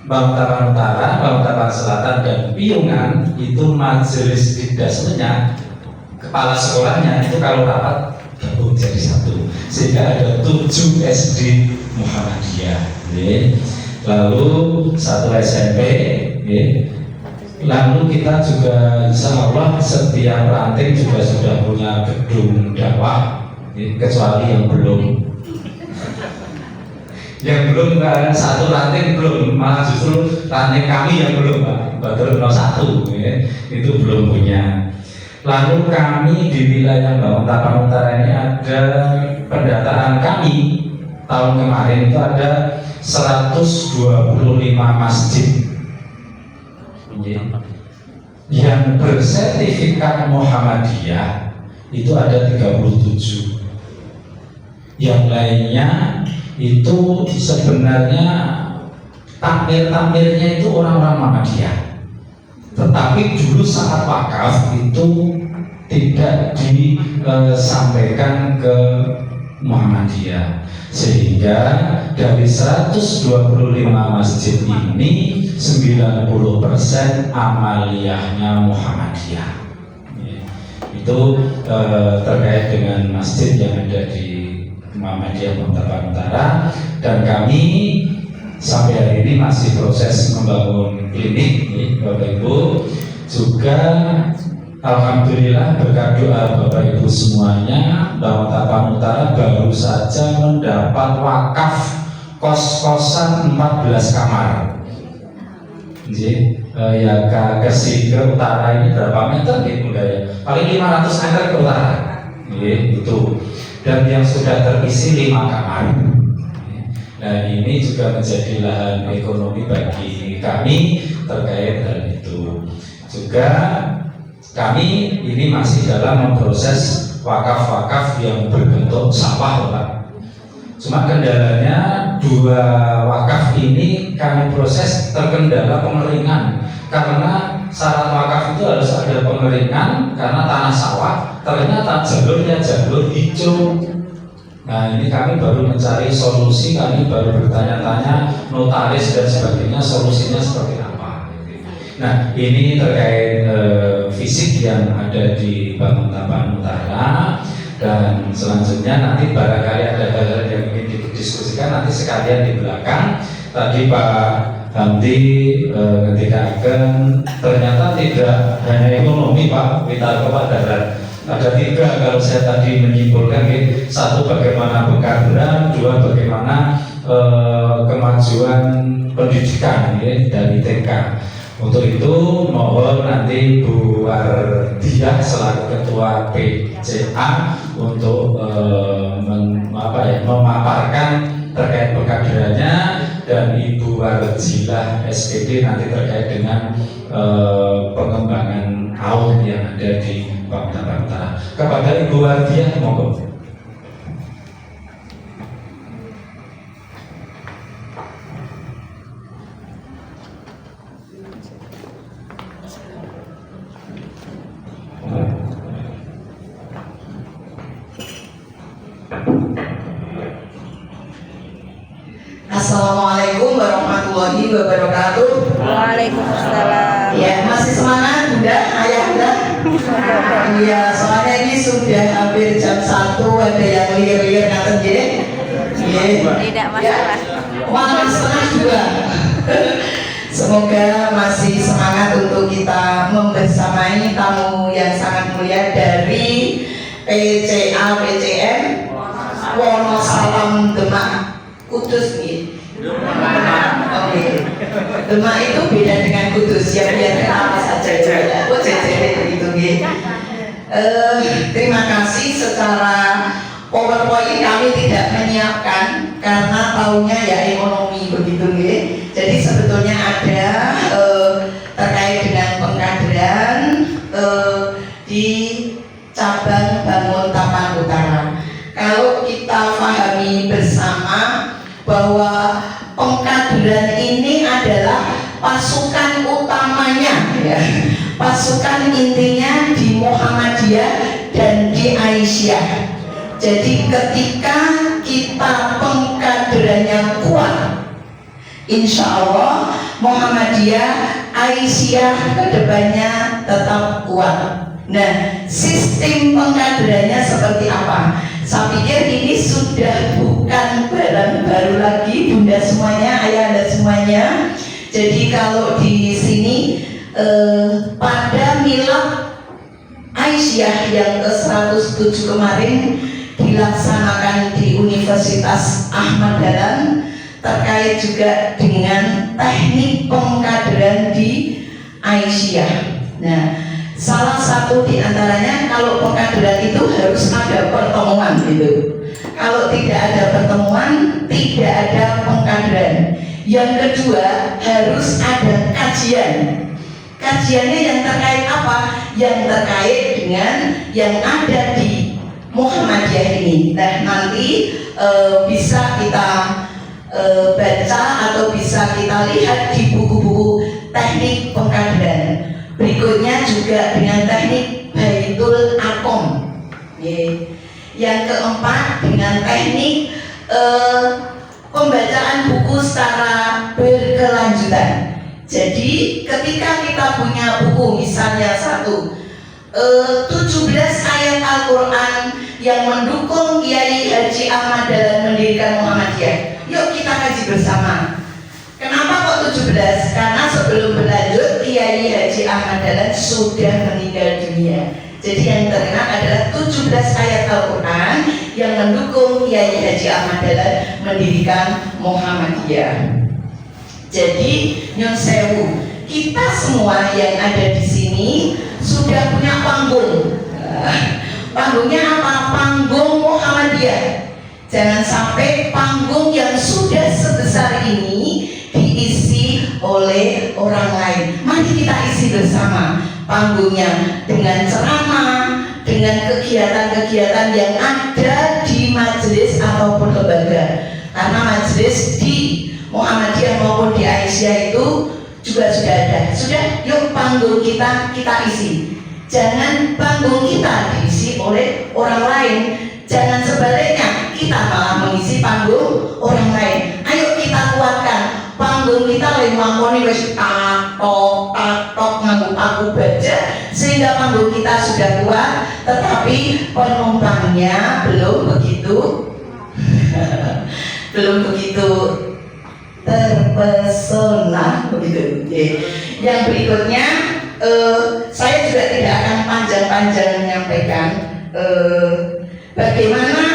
Bangkalan Utara, Bangkalan Selatan dan Piungan itu majelis Dikdasnya, kepala sekolahnya itu kalau rapat gabung jadi 1. Sehingga ada 7 SD Muhammadiyah. Lalu 1 SMP. Lalu kita juga insya Allah setiap ranting juga sudah punya gedung dakwah, kecuali yang belum. Yang belum kan 1 ranting belum, malah justru ranting kami yang belum Pak, Badrun 01 itu belum punya. Lalu kami di wilayah Bangkalan Utara ini ada pendataan kami tahun kemarin itu ada 125 masjid yang bersertifikat Muhammadiyah itu ada 37. Yang lainnya itu sebenarnya takmir-takmirnya itu orang-orang Muhammadiyah. Tetapi dulu saat wakaf itu tidak disampaikan ke Muhammadiyah, sehingga dari 125 masjid ini 90% amaliyahnya Muhammadiyah. Itu terkait dengan masjid yang ada di Muhammadiyah Bangkalan Utara, dan kami sampai hari ini masih proses membangun klinik, Bapak Ibu. Juga alhamdulillah berkat doa Bapak Ibu semuanya, Bangkalan Utara baru saja mendapat wakaf kos-kosan 14 kamar. Ya ke utara ini berapa meter gitu ya? Paling 500 meter ke utara. Itu. Dan yang sudah terisi 5 kamar. Dan ini juga menjadi lahan ekonomi bagi kami terkait hal itu. Juga kami ini masih dalam memproses wakaf-wakaf yang berbentuk sawah, Pak. Cuma kendalanya 2 wakaf ini kami proses terkendala pengeringan, karena syarat wakaf itu harus ada pengeringan karena tanah sawah, ternyata jalurnya jalur hijau. Nah, ini kami baru mencari solusi, kami baru bertanya-tanya notaris dan sebagainya, solusinya seperti apa. Nah, ini terkait fisik yang ada di Bangkalan Utara. Dan selanjutnya nanti barangkali ada hal-hal yang ingin didiskusikan nanti sekalian di belakang. Tadi Pak Hamdi ngetikaken ternyata tidak hanya ekonomi Pak Witarko, ada 3 kalau saya tadi menyimpulkan. 1 bagaimana pengkaderan, 2 bagaimana kemajuan pendidikan dari TK. Untuk itu mohon nanti Bu Ardiah selaku Ketua PCA untuk memaparkan terkait pengkaderannya, dan Ibu Warjilah SPD nanti terkait dengan pengembangan AUD yang ada di Bangkalan Utara. Kepada Ibu Wardiah, monggo. Assalamualaikum warahmatullahi wabarakatuh. Waalaikumsalam. Ya, masih semangat Bunda, Ayah Bunda? Iya, soalnya ini sudah hampir jam 1, ada yang liar-liar ngaten nggih. Tidak masalah. Malah setengah 2. Semoga masih semangat untuk kita membersamai tamu yang sangat mulia dari PCA PCM Wonosalam Demak Kudus nih. Oke. Demak itu beda dengan Kudus ya, biar kenapa saja ya. Oh begitu nih. Terima kasih. Secara PowerPoint kami tidak menyiapkan karena tahunya ya ekonomi begitu nih. Jadi sebetulnya ada terkait dengan pengkaderan di cabang Bangun Tapan Utara. Kalau kita pahami bersama bahwa pengkaderan ini adalah pasukan utamanya ya. Pasukan intinya di Muhammadiyah dan di Aisyah. Jadi ketika kita pengkaderannya kuat, insya Allah Muhammadiyah, Aisyah kedepannya tetap kuat. Nah, sistem pengkaderannya seperti apa? Saya pikir ini sudah bukan barang baru lagi, bunda semuanya, ayahanda semuanya. Jadi kalau di sini pada milad Aisyah yang ke-107 kemarin dilaksanakan di Universitas Ahmad Dahlan terkait juga dengan teknik pengkaderan di Aisyah. Nah, salah satu di antaranya kalau pengkaderan itu harus ada pertemuan gitu. Kalau tidak ada pertemuan, tidak ada pengkaderan. Yang kedua, harus ada kajian. Kajiannya yang terkait apa? Yang terkait dengan yang ada di Muhammadiyah ini. Nah, nanti bisa kita baca atau bisa kita lihat di buku-buku teknik pengkaderan. Berikutnya juga dengan teknik Baitul Akom. Yang keempat dengan teknik pembacaan buku secara berkelanjutan. Jadi ketika kita punya buku misalnya 17 ayat Al-Quran yang mendukung Kiai Haji Ahmad Dahlan mendirikan Muhammadiyah, yuk kita kaji bersama. Kenapa kok 17? Karena sebelum berlanjut Kiai Haji Ahmad Dahlan sudah meninggal dunia. Jadi yang terkenal adalah 17 ayat Al-Quran yang mendukung Kiai Haji Ahmad Dahlan mendirikan Muhammadiyah. Jadi nyun sewu, kita semua yang ada di sini sudah punya panggung. Panggungnya apa? Panggung Muhammadiyah. Jangan sampai panggung yang sudah sebesar ini diisi oleh orang lain. Mari kita isi bersama panggungnya dengan ceramah, dengan kegiatan-kegiatan yang ada di majelis ataupun lembaga. Karena majelis di Muhammadiyah maupun di Aisyah itu juga sudah ada. Sudah, yuk panggung kita isi. Jangan panggung kita diisi oleh orang lain. Jangan sebaliknya kita malah mengisi panggung orang lain. Ayo kita kuatkan panggung kita lagi mangkoni wis tatok nganggo paku baja sehingga panggung kita sudah kuat, tetapi penumpangnya belum begitu terpesona begitu. Yang berikutnya saya juga tidak akan panjang-panjang menyampaikan bagaimana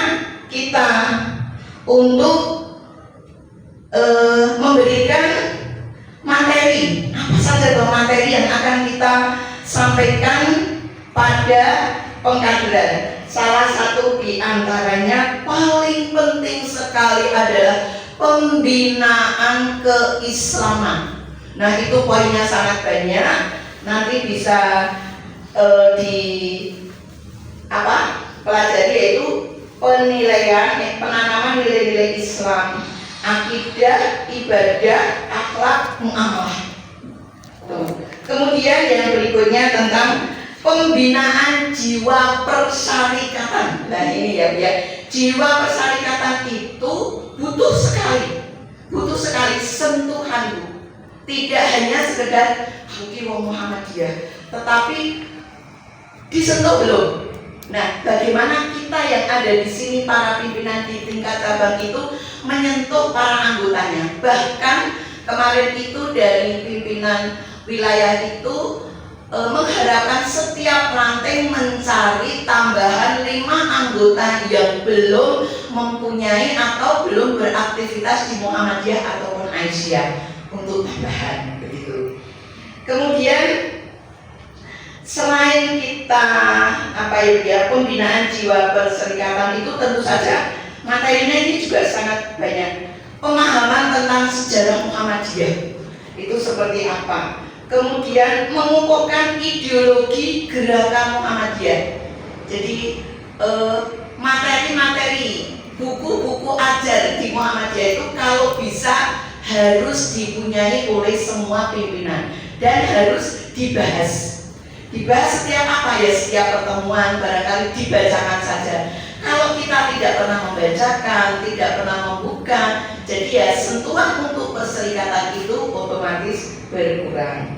kita untuk memberikan materi, apa saja materi yang akan kita sampaikan pada pengkaderan. Salah satu di antaranya paling penting sekali adalah pembinaan keislaman. Nah, itu poinnya sangat banyak. Nanti bisa pelajari, yaitu penilaian, penanaman nilai-nilai Islam, akidah, ibadah, akhlak, muamalah. Kemudian yang berikutnya tentang pembinaan jiwa persyarikatan. Nah ini ya, jiwa persyarikatan itu butuh sekali sentuhan. Tidak hanya sekedar Muhammadiyah, tetapi disentuh belum Nah, bagaimana kita yang ada di sini para pimpinan di tingkat cabang itu menyentuh para anggotanya. Bahkan kemarin itu dari pimpinan wilayah itu mengharapkan setiap ranting mencari tambahan 5 anggota yang belum mempunyai atau belum beraktivitas di Muhammadiyah ataupun Aisyah untuk tambahan begitu. Kemudian selain kita pembinaan jiwa perserikatan itu tentu saja materinya ini juga sangat banyak. Pemahaman tentang sejarah Muhammadiyah itu seperti apa, kemudian mengukuhkan ideologi gerakan Muhammadiyah. Jadi materi-materi buku-buku ajar di Muhammadiyah itu kalau bisa harus dipunyai oleh semua pimpinan dan harus dibahas setiap setiap pertemuan barangkali dibacakan saja. Kalau kita tidak pernah membacakan, tidak pernah membuka, jadi ya sentuhan untuk perserikatan itu otomatis berkurang.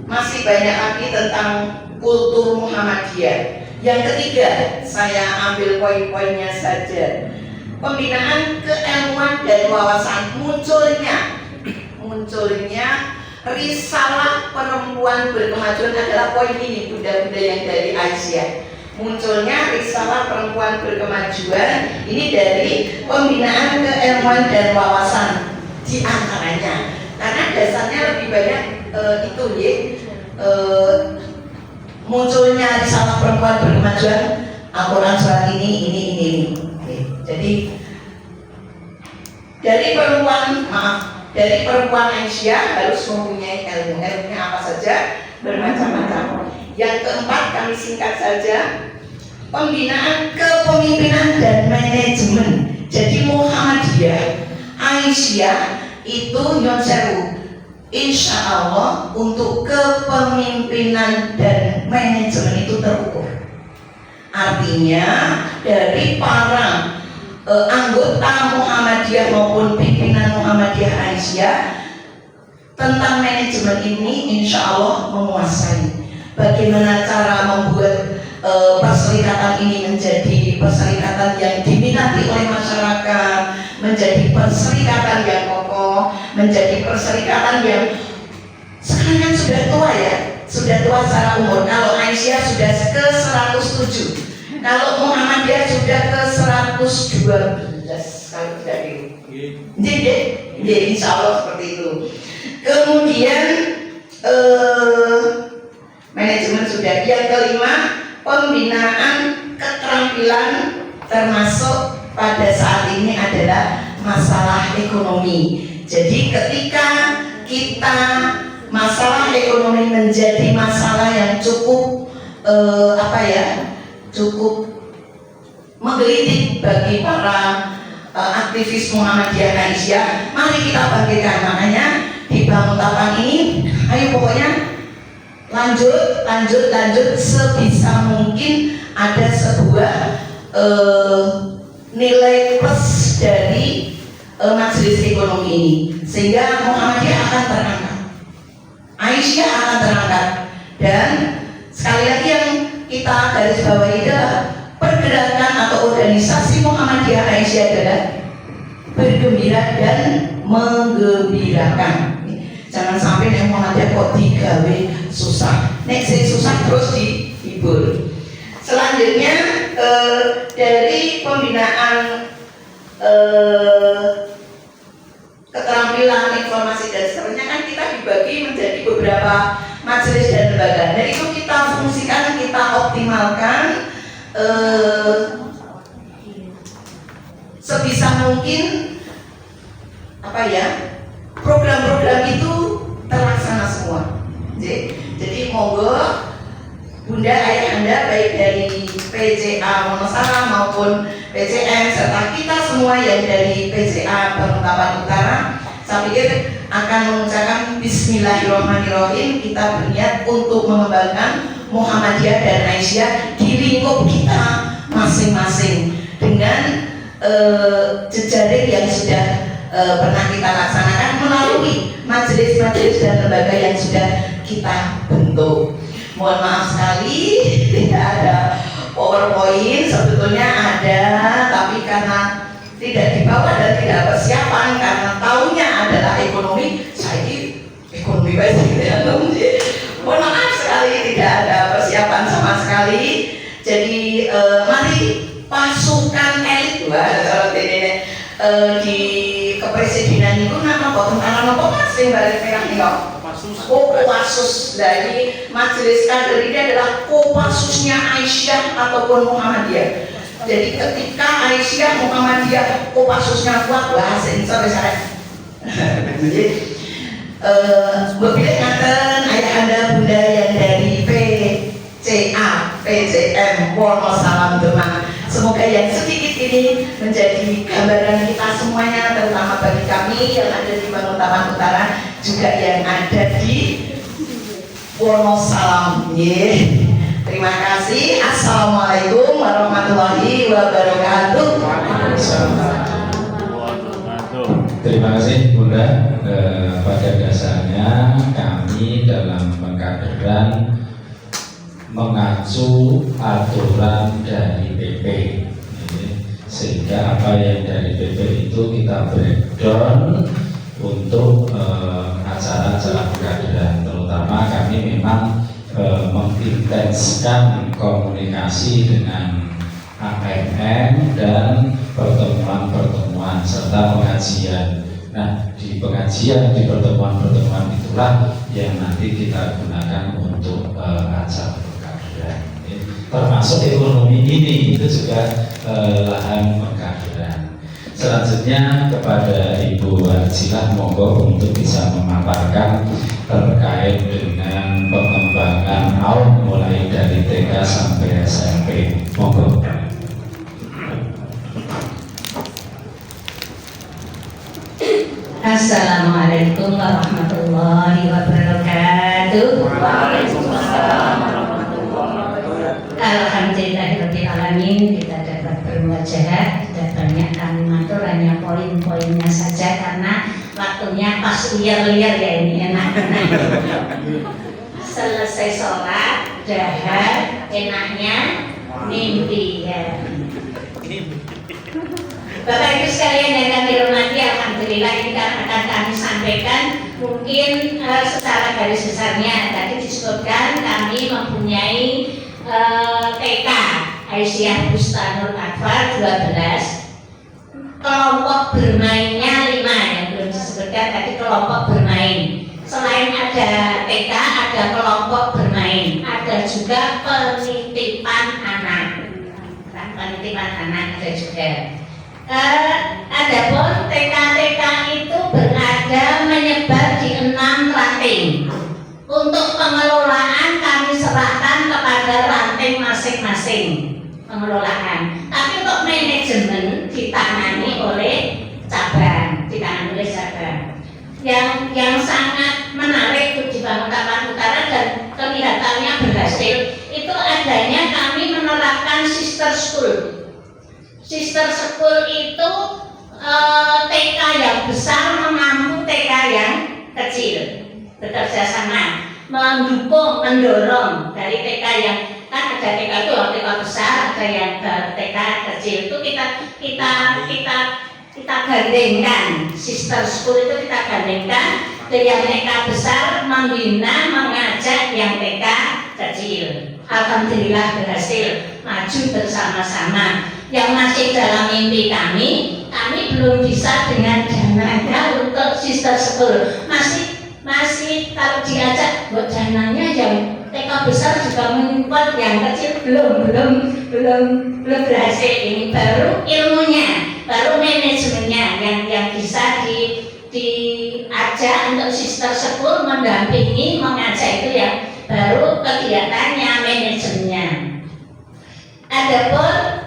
Masih banyak lagi tentang kultur Muhammadiyah. Yang ketiga, saya ambil poin-poinnya saja. Pembinaan keilmuan dan wawasan, munculnya risalah perempuan berkemajuan adalah poin ini, bunda-bunda yang dari Aisyah. Munculnya risalah perempuan berkemajuan ini dari pembinaan keilmuan dan wawasan di antaranya, karena dasarnya lebih banyak munculnya risalah perempuan berkemajuan Al-Quran surat ini. Jadi dari perempuan Aisyah harus mempunyai ilmunya apa saja, bermacam-macam. Yang keempat kami singkat saja, pembinaan kepemimpinan dan manajemen. Jadi Muhammadiyah Aisyah itu nyonsewu insya Allah untuk kepemimpinan dan manajemen itu terukur. Artinya dari para anggota Muhammadiyah maupun pimpinan Muhammadiyah Aisyah tentang manajemen ini insya Allah menguasai. Bagaimana cara membuat perserikatan ini menjadi perserikatan yang diminati oleh masyarakat, menjadi perserikatan yang kokoh, menjadi perserikatan yang sekarang kan sudah tua ya, sudah tua secara umur. Kalau Aisyah sudah ke 107, kalau Muhammadiyah sudah ke 112 kalau tidak jadi insya Allah seperti itu. Kemudian manajemen sudah. Yang kelima, pembinaan keterampilan termasuk pada saat ini adalah masalah ekonomi. Jadi ketika kita masalah ekonomi menjadi masalah yang cukup cukup menggelitik bagi para aktivis Muhammadiyah Aisyah, mari kita bangkitkan. Makanya di Bangun Tapan ini, ayo pokoknya lanjut sebisa mungkin ada sebuah nilai plus dari majelis ekonomi ini, sehingga Muhammadiyah akan terangkat, Aisyah akan terangkat. Dan sekali lagi yang kita garis bawahi adalah pergerakan atau organisasi Muhammadiyah Aisyah adalah bergembira dan menggembirakan. Jangan sampai yang Muhammadiyah kok digawe susah, susah terus dihibur. Selanjutnya dari pembinaan keterampilan informasi dan seterusnya kan kita dibagi menjadi beberapa majelis dan lembaga. Dan itu kita fungsikan, kita optimalkan sebisa mungkin program-program itu terlaksana semua. Jadi monggo Bunda Ayah Anda baik dari PJA Wonosara maupun PCM serta kita semua yang dari PJA Bangun Tapan Utara, saya pikir akan mengucapkan Bismillahirrahmanirrahim. Kita berniat untuk mengembangkan Muhammadiyah dan Aisyah di lingkup kita masing-masing dengan jejaring yang sudah pernah kita laksanakan melalui majelis-majelis dan lembaga yang sudah kita bentuk. Mohon maaf sekali tidak ada PowerPoint, sebetulnya ada, tapi karena tidak dibawa dan tidak persiapan karena tahunya adalah ekonomi, saya ini ekonomi basic ya. Mohon maaf sekali tidak ada persiapan sama sekali. Jadi mari pasukan elit di kepresidenan itu nama tentang apa masing balik merah nih kok. Kopassus dari majelis kader ini adalah Kopassusnya Aisyah ataupun Muhammadiyah. Jadi ketika Aisyah Muhammadiyah Kopassusnya kuat bahasa Indonesia. Jadi berbeda ngaten ayahanda bunda yang dari PCM Wonosalam Demak. Semoga yang sedikit ini menjadi gambaran kita semuanya, terutama bagi kami yang ada di Banguntapan Utara, juga yang ada di Wonosalam. Terima kasih. Assalamualaikum warahmatullahi wabarakatuh. Terima kasih Bunda. Pada dasarnya kami dalam pengkaderan mengacu aturan dari PP, sehingga apa yang dari PP itu kita breakdown untuk acara-acara pengkaderan. Terutama kami memang mengintenskan komunikasi dengan AMM dan pertemuan-pertemuan serta pengajian. Nah, di pengajian, di pertemuan-pertemuan itulah yang nanti kita gunakan untuk acara pengkaderan. Termasuk ekonomi ini itu juga lahan pengkaderan. Selanjutnya kepada Ibu Arjilah, monggo untuk bisa memaparkan terkait dengan pengembangan AUM mulai dari TK sampai SMP. Monggo. Assalamualaikum warahmatullahi wabarakatuh. Waalaikumsalam warahmatullahi wabarakatuh. Alhamdulillahirabbil alamin, kita dapat bermuajah. Tidak banyak kami matur, hanya poin-poinnya saja karena waktunya pas liar-liar ya, ini enak. Selesai sholat, dahar, enaknya mimpi ya. Bapak Ibu sekalian yang kami hormati, alhamdulillah ini akan kami sampaikan mungkin secara garis besarnya. Tadi disebutkan kami mempunyai TK Aisyah Bustanul Akbar 12, kelompok bermainnya 5 yang belum disebutkan tadi, kelompok bermain. Selain ada TK, ada kelompok bermain, ada juga penitipan anak. Penitipan anak ada juga. Adapun TK-TK itu berada menyebar di 6 ranting. Untuk pengelolaan kami serahkan kepada ranting masing-masing pengelolaan. Tapi untuk manajemen ditangani oleh cabang, Yang sangat menarik di Banguntapan Utara dan kelihatannya berhasil itu adanya kami menerapkan sister school. Sister school itu TK yang besar menampung TK yang kecil, bekerja sama, mendukung, mendorong dari TK yang kan ada TK itu TK besar, ada yang TK kecil itu kita gandengkan. Sister school itu kita gandengkan dari yang TK besar membina, mengajak yang TK kecil. Alhamdulillah berhasil maju bersama-sama. Yang masih dalam mimpi kami belum bisa dengan dananya untuk sister school. Masih kalau diajak buat dananya yang TK besar juga mengumpul, yang kecil belum berhasil. Ini baru ilmunya, baru manajemennya yang bisa diajak untuk sister school, mendampingi, mengajak itu yang baru kegiatannya, manajemennya. Adapun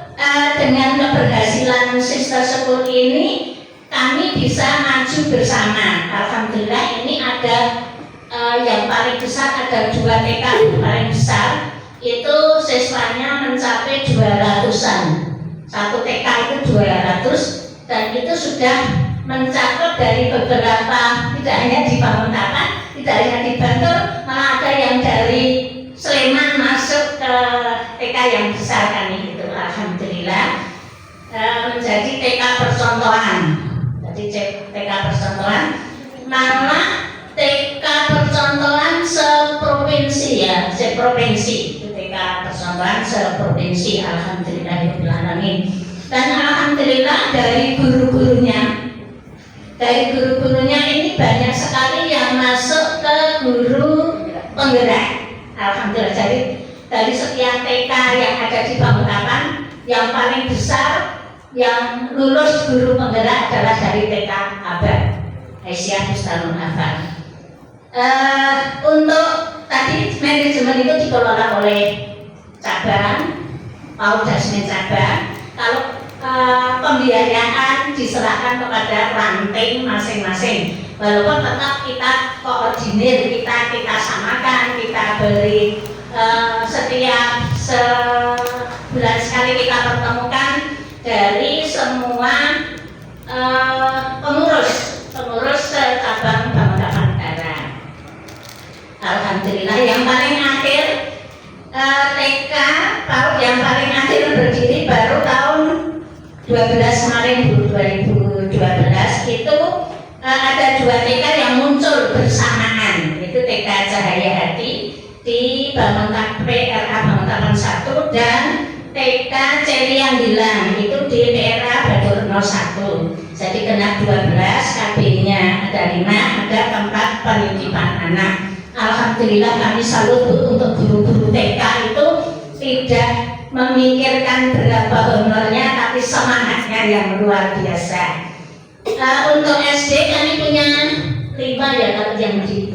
dengan keberhasilan sister school ini kami bisa maju bersama. Alhamdulillah ini ada yang paling besar, ada 2 TK yang paling besar itu siswanya mencapai 200-an. 1 TK itu 200 dan itu sudah mencakup dari beberapa, tidak hanya di Banguntapan, tidak hanya di Bantul, malah percontohan, malah TK percontohan seprovinsi ya, seprovinsi. TK percontohan seprovinsi, alhamdulillahirobbilalamin. Dan alhamdulillah dari guru-gurunya ini banyak sekali yang masuk ke guru penggerak. Alhamdulillah, jadi dari sekian TK yang ada di Bangutapan, yang paling besar yang lulus guru penggerak adalah dari TK Abad Aisyah Bustarun Afan. Untuk tadi manajemen itu dikelola oleh cabang, Paudasmen cabang. Kalau pembiayaan diserahkan kepada ranting masing-masing, walaupun tetap kita koordinir, kita samakan, kita beri setiap sebulan sekali kita pertemukan dari semua pengurus cabang Bangutapan Utara. Alhamdulillah, yang paling akhir TK yang paling akhir berdiri baru tahun 12 kemarin 2012 itu ada 2 TK yang muncul bersamaan, itu TK Cahaya Hati di PRA Bangutapan 1 dan TK Celiang Gilang itu di PRA Badur 01. Jadi kena 12, KB-nya ada 5, ada tempat penitipan anak. Alhamdulillah kami salut untuk guru-guru TK itu tidak memikirkan berapa honornya, tapi semangatnya yang luar biasa. Untuk SD kami punya 5 ya, kalau yang di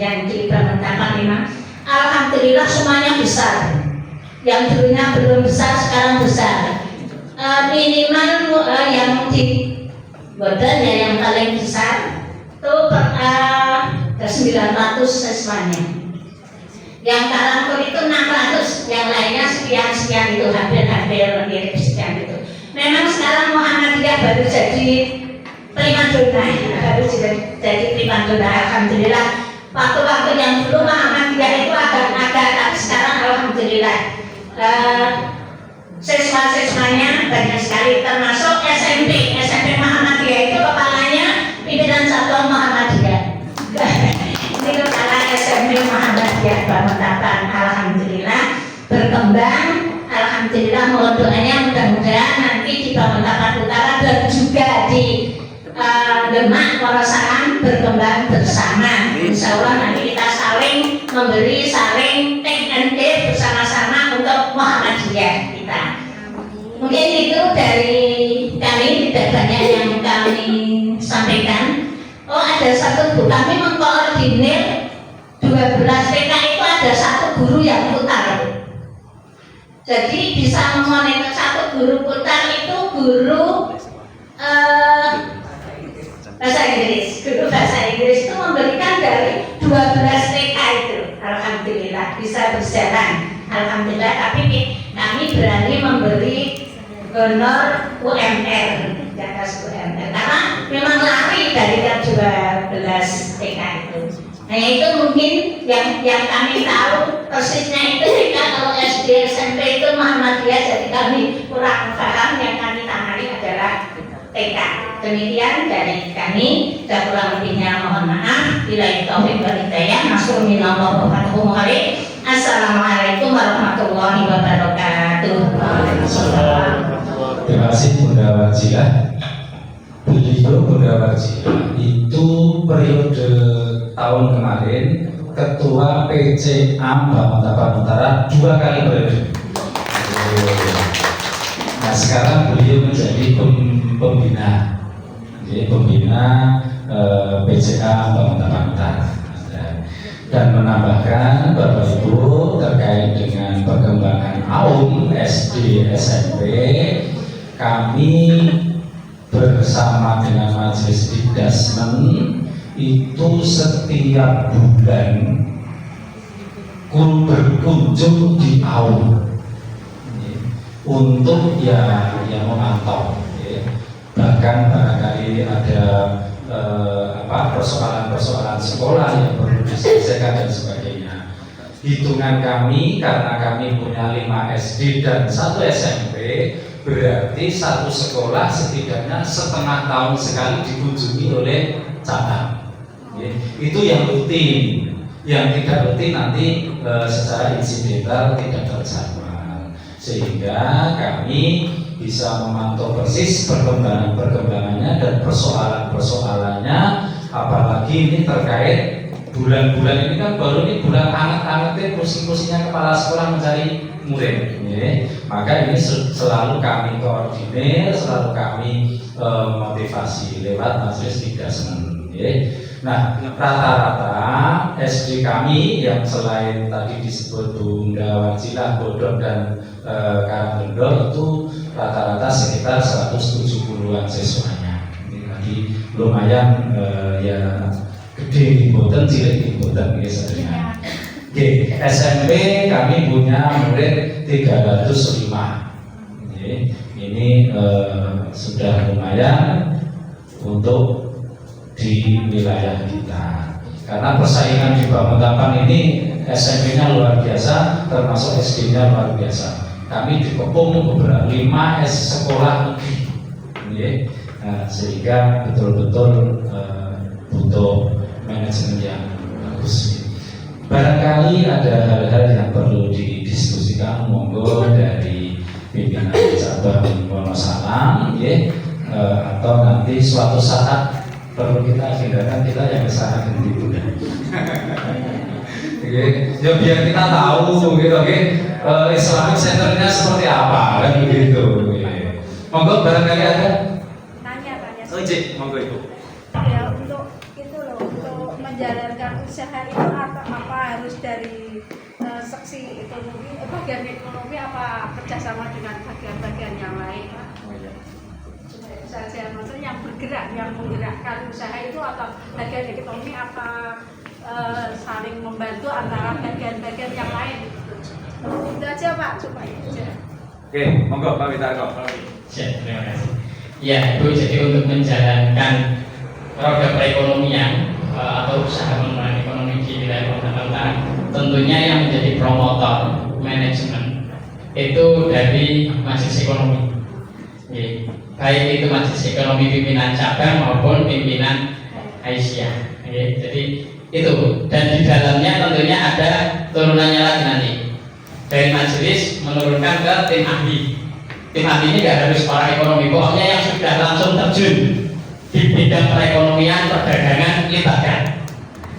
Bangutapan 5. Alhamdulillah semuanya besar. Yang dulunya belum besar sekarang besar. Minimal yang di Bodan ya yang paling besar itu 900 siswanya. Yang Karangkul itu 600, yang lainnya sekian itu hampir mirip sekian itu. Memang sekarang Muhammadiyah baru jadi primadona, alhamdulillah. Waktu-waktu yang dulu Muhammadiyah itu agak, tapi sekarang alhamdulillah siswa-siswanya banyak sekali, termasuk SMP Muhammadiyah itu kepalanya pimpinan Satuan Muhammadiyah. Ini kepala SMP Muhammadiyah Bangutapan, alhamdulillah berkembang. Alhamdulillah, mohon doanya mudah-mudahan nanti di Bangutapan Utara dan juga di Demak Wonosalam berkembang bersama. Insya Allah nanti kita saling memberi, saling take and give bersama-sama untuk Muhammadiyah kita. Mungkin itu dari kami, tidak banyak yang kami sampaikan. Oh, ada satu Bu, kami mengkoordinir 12 TK itu ada satu guru yang putar. Jadi bisa memonitor satu guru putar itu guru bahasa Inggris. Guru bahasa Inggris itu memberikan dari 12 TK itu. Alhamdulillah bisa berjalan. Alhamdulillah, tapi kami berani memberi honor UMR di atas UMR karena memang lari dari 12 TK itu. Nah itu mungkin yang kami tahu persisnya itu TK. Kalau SD SMP itu Muhammadiyah, jadi kami kurang paham. Yang kami tangani adalah TK. Demikian dari kami, dan kurang lebihnya mohon maaf. Bila taufik wal hidayah, masyaallah minallah wa fatuhu alaih. Assalamualaikum warahmatullahi wabarakatuh. Terima kasih Bunda Warjilah. Beliau Bunda Warjilah itu periode tahun kemarin Ketua PCA Bangutapan Utara 2 kali periode. Nah sekarang beliau menjadi pembina PCA Bangutapan Utara. Dan menambahkan Bapak Ibu terkait dengan perkembangan AUM SD SMP, kami bersama dengan Majelis Dikdasmen itu setiap bulan berkunjung di AUM untuk memantau. Bahkan barangkali ada persoalan-persoalan sekolah yang perlu diselesaikan dan sebagainya. Hitungan kami, karena kami punya 5 SD dan 1 SMP, berarti satu sekolah setidaknya setengah tahun sekali dikunjungi oleh catat. Itu yang rutin. Yang tidak rutin nanti secara insidental tidak terjadwal, sehingga kami bisa memantau persis perkembangannya dan persoalannya. Apalagi ini terkait bulan-bulan ini kan baru ini bulan hangat-hangatnya pusing-pusingnya kepala sekolah mencari murid. Maka ini selalu kami koordinir, selalu kami motivasi lewat majelis tidasen. Nah, rata-rata SD kami yang selain tadi disebut Bunda Wajilah, Bodong dan Karanggendol itu rata-rata sekitar 170-an siswanya. Ini tadi lumayan ya gede di Boten, cilik di Boten sebenarnya. SMP kami punya murid 305. Ini sudah lumayan untuk di wilayah kita, karena persaingan di Bamontapan ini SMP-nya luar biasa, termasuk SD-nya luar biasa. Kami dikepung beberapa 5 sekolah negeri, sehingga betul-betul butuh manajemen yang bagus. Barangkali ada hal-hal yang perlu didiskusikan, monggo dari pimpinan cabang Wonosalam, atau nanti suatu saat perlu kita agendakan, kita yang kesana gitu. Ya biar kita tahu gitu, Islamic Centernya seperti apa kan begitu. Monggo barangkali ada. Tanya. Oh, Cik, monggo Ibu. Ya untuk itu loh, untuk menjalankan usaha itu apa harus dari seksi ekonomi, bagian ekonomi, apa kerjasama dengan bagian-bagian yang lain, Pak? Saja maksudnya yang bergerak, yang menggerakkan usaha itu, atau bagian ekonomi, apa saling membantu antara bagian-bagian yang lain. Itu aja Pak, supaya aja. Oke, monggo Pak Witarko. Terima kasih. Ya, Ibu, jadi untuk menjalankan roda perekonomian atau usaha pengembangan ekonomi di wilayah Kalimantan Utara, tentunya yang menjadi promotor manajemen itu dari majelis ekonomi. Baik itu majelis ekonomi pimpinan cabang maupun pimpinan Aisyah. Jadi itu, dan di dalamnya tentunya ada turunannya lagi nanti. Dari majelis menurunkan ke tim ahli. Tim ahli ini nggak harus para ekonomi, pokoknya yang sudah langsung terjun di bidang perekonomian, perdagangan, libatkan.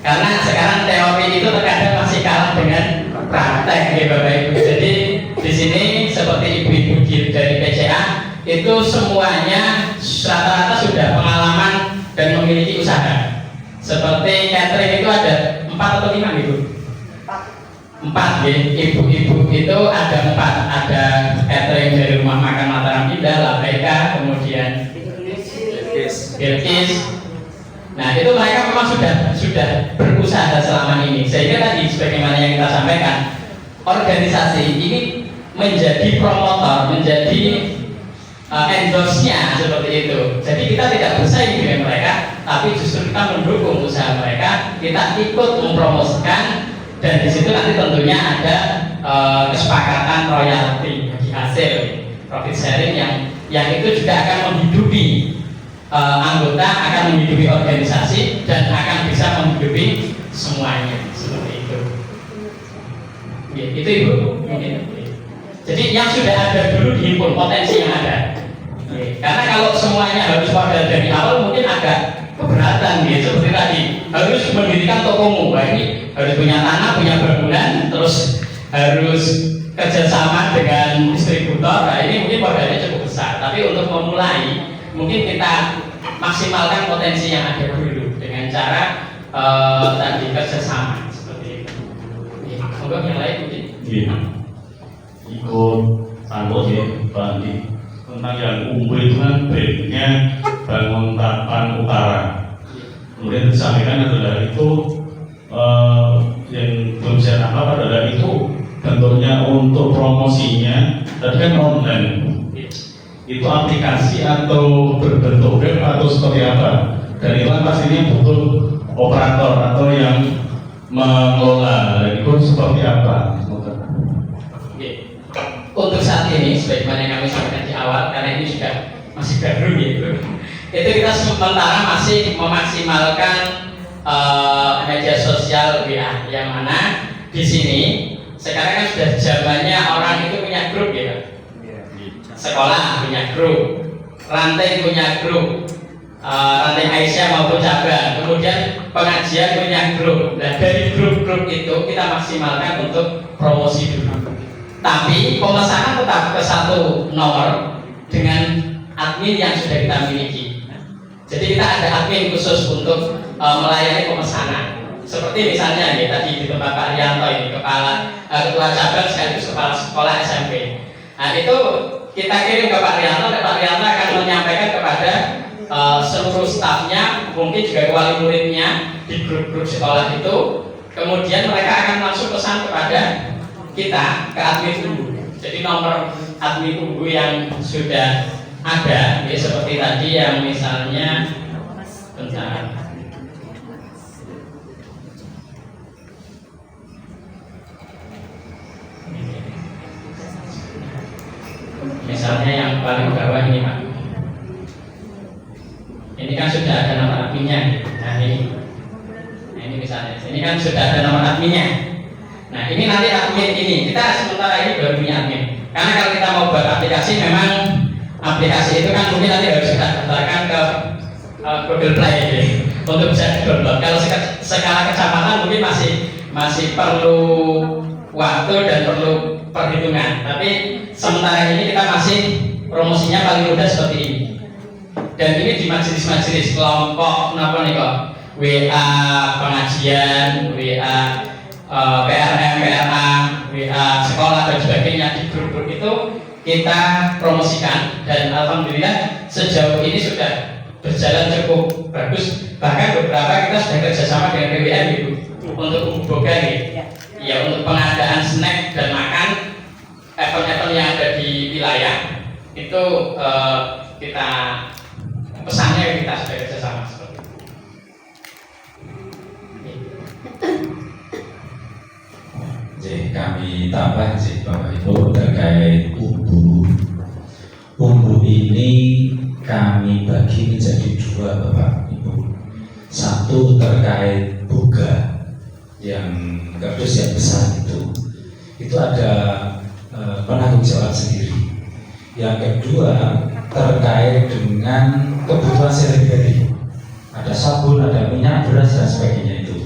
Karena sekarang teori itu terkadang masih kalah dengan praktek, ya Bapak Ibu. Jadi di sini seperti ibu-ibu dari PCA itu semuanya rata-rata sudah pengalaman dan memiliki usaha. Seperti catering itu ada 4 atau 5 gitu. 4 ya, ibu-ibu itu ada 4, ada catering dari Rumah Makan Mataram Indah, Labeka, kemudian Bilkis. Nah itu mereka memang sudah berusaha selama ini, sehingga tadi sebagaimana yang kita sampaikan, organisasi ini menjadi promotor, menjadi endorse-nya seperti itu. Jadi kita tidak bersaing dengan mereka, tapi justru kita mendukung usaha mereka, kita ikut mempromosikan, dan di situ nanti tentunya ada kesepakatan royalti bagi hasil profit sharing yang itu juga akan menghidupi anggota, akan menghidupi organisasi, dan akan bisa menghidupi semuanya seperti itu. Ya, itu Ibu mungkin. Jadi yang sudah ada dulu dihimpun potensi yang ada. Karena kalau semuanya harus modal dari awal mungkin agak keberatan gitu, seperti tadi harus mendirikan tokomu, ini harus punya tanah, punya bangunan, terus harus kerjasama dengan distributor. Nah ini mungkin modalnya cukup besar, tapi untuk memulai mungkin kita maksimalkan potensi yang ada dulu dengan cara tadi kerjasama seperti itu. Semoga yang lain mungkin. Ikut sanggup ya Pak Andi, tentang yang umum itu kan bandnya Bamontapan Utara. Kemudian disampaikan adalah itu yang belum saya tangkap adalah itu bentuknya untuk promosinya tadi kan online. Itu aplikasi atau berbentuk web atau seperti apa? Dan itu kan pastinya butuh operator atau yang mengelola. Dan itu seperti apa? Untuk saat ini, sebagaimana yang kami sampaikan di awal, karena ini juga masih baru gitu, itu kita sementara masih memaksimalkan media sosial WA, yang mana di sini sekarang kan sudah zamannya orang itu punya grup ya. Sekolah punya grup, rantai punya grup, rantai Aisyah maupun cabang, kemudian pengajian punya grup. Dan dari grup-grup itu kita maksimalkan untuk promosi dulu. Tapi pemesanan tetap ke satu nomor dengan admin yang sudah kita miliki. Jadi kita ada admin khusus untuk melayani pemesanan. Seperti misalnya ya, tadi di tempat Pak Rianto ini, ketua cabang sekaligus kepala sekolah SMP. Nah itu kita kirim ke Pak Rianto, dan Pak Rianto akan menyampaikan kepada seluruh stafnya, mungkin juga wali muridnya di grup-grup sekolah itu. Kemudian mereka akan langsung pesan kepada kita, ke admin ungu. Jadi nomor admin ungu yang sudah ada, ya seperti tadi yang misalnya bentar. Misalnya yang paling bawah ini Pak, ini kan sudah ada nomor adminnya. Nah ini misalnya, ini kan sudah ada nomor adminnya. Nah ini nanti admin ini, kita sementara ini baru punya admin. Karena kalau kita mau buat aplikasi, memang aplikasi itu kan mungkin nanti harus kita daftarkan ke Google Play gitu, untuk bisa di-download. Kalau skala kecamatan mungkin masih perlu waktu dan perlu perhitungan. Tapi sementara ini kita masih promosinya paling mudah seperti ini. Dan ini di majelis-majelis kelompok kenapa nih kok? WA pengajian, WA PRM, PRA, WA sekolah dan sebagainya, di grup-grup itu kita promosikan, dan alhamdulillah sejauh ini sudah berjalan cukup bagus. Bahkan beberapa kita sudah kerjasama dengan PWM gitu untuk boga gitu. Ya untuk pengadaan snack dan makan event-event yang ada di wilayah itu kita pesannya kita sudah kerjasama seperti itu. Jadi kami tambah sih Bapak Ibu terkait umbu. Umbu ini kami bagi menjadi dua Bapak Ibu. Satu terkait buga yang kardus yang besar itu ada penanggung jawab sendiri. Yang kedua terkait dengan kebutuhan sehari-hari, ada sabun, ada minyak, beras dan sebagainya itu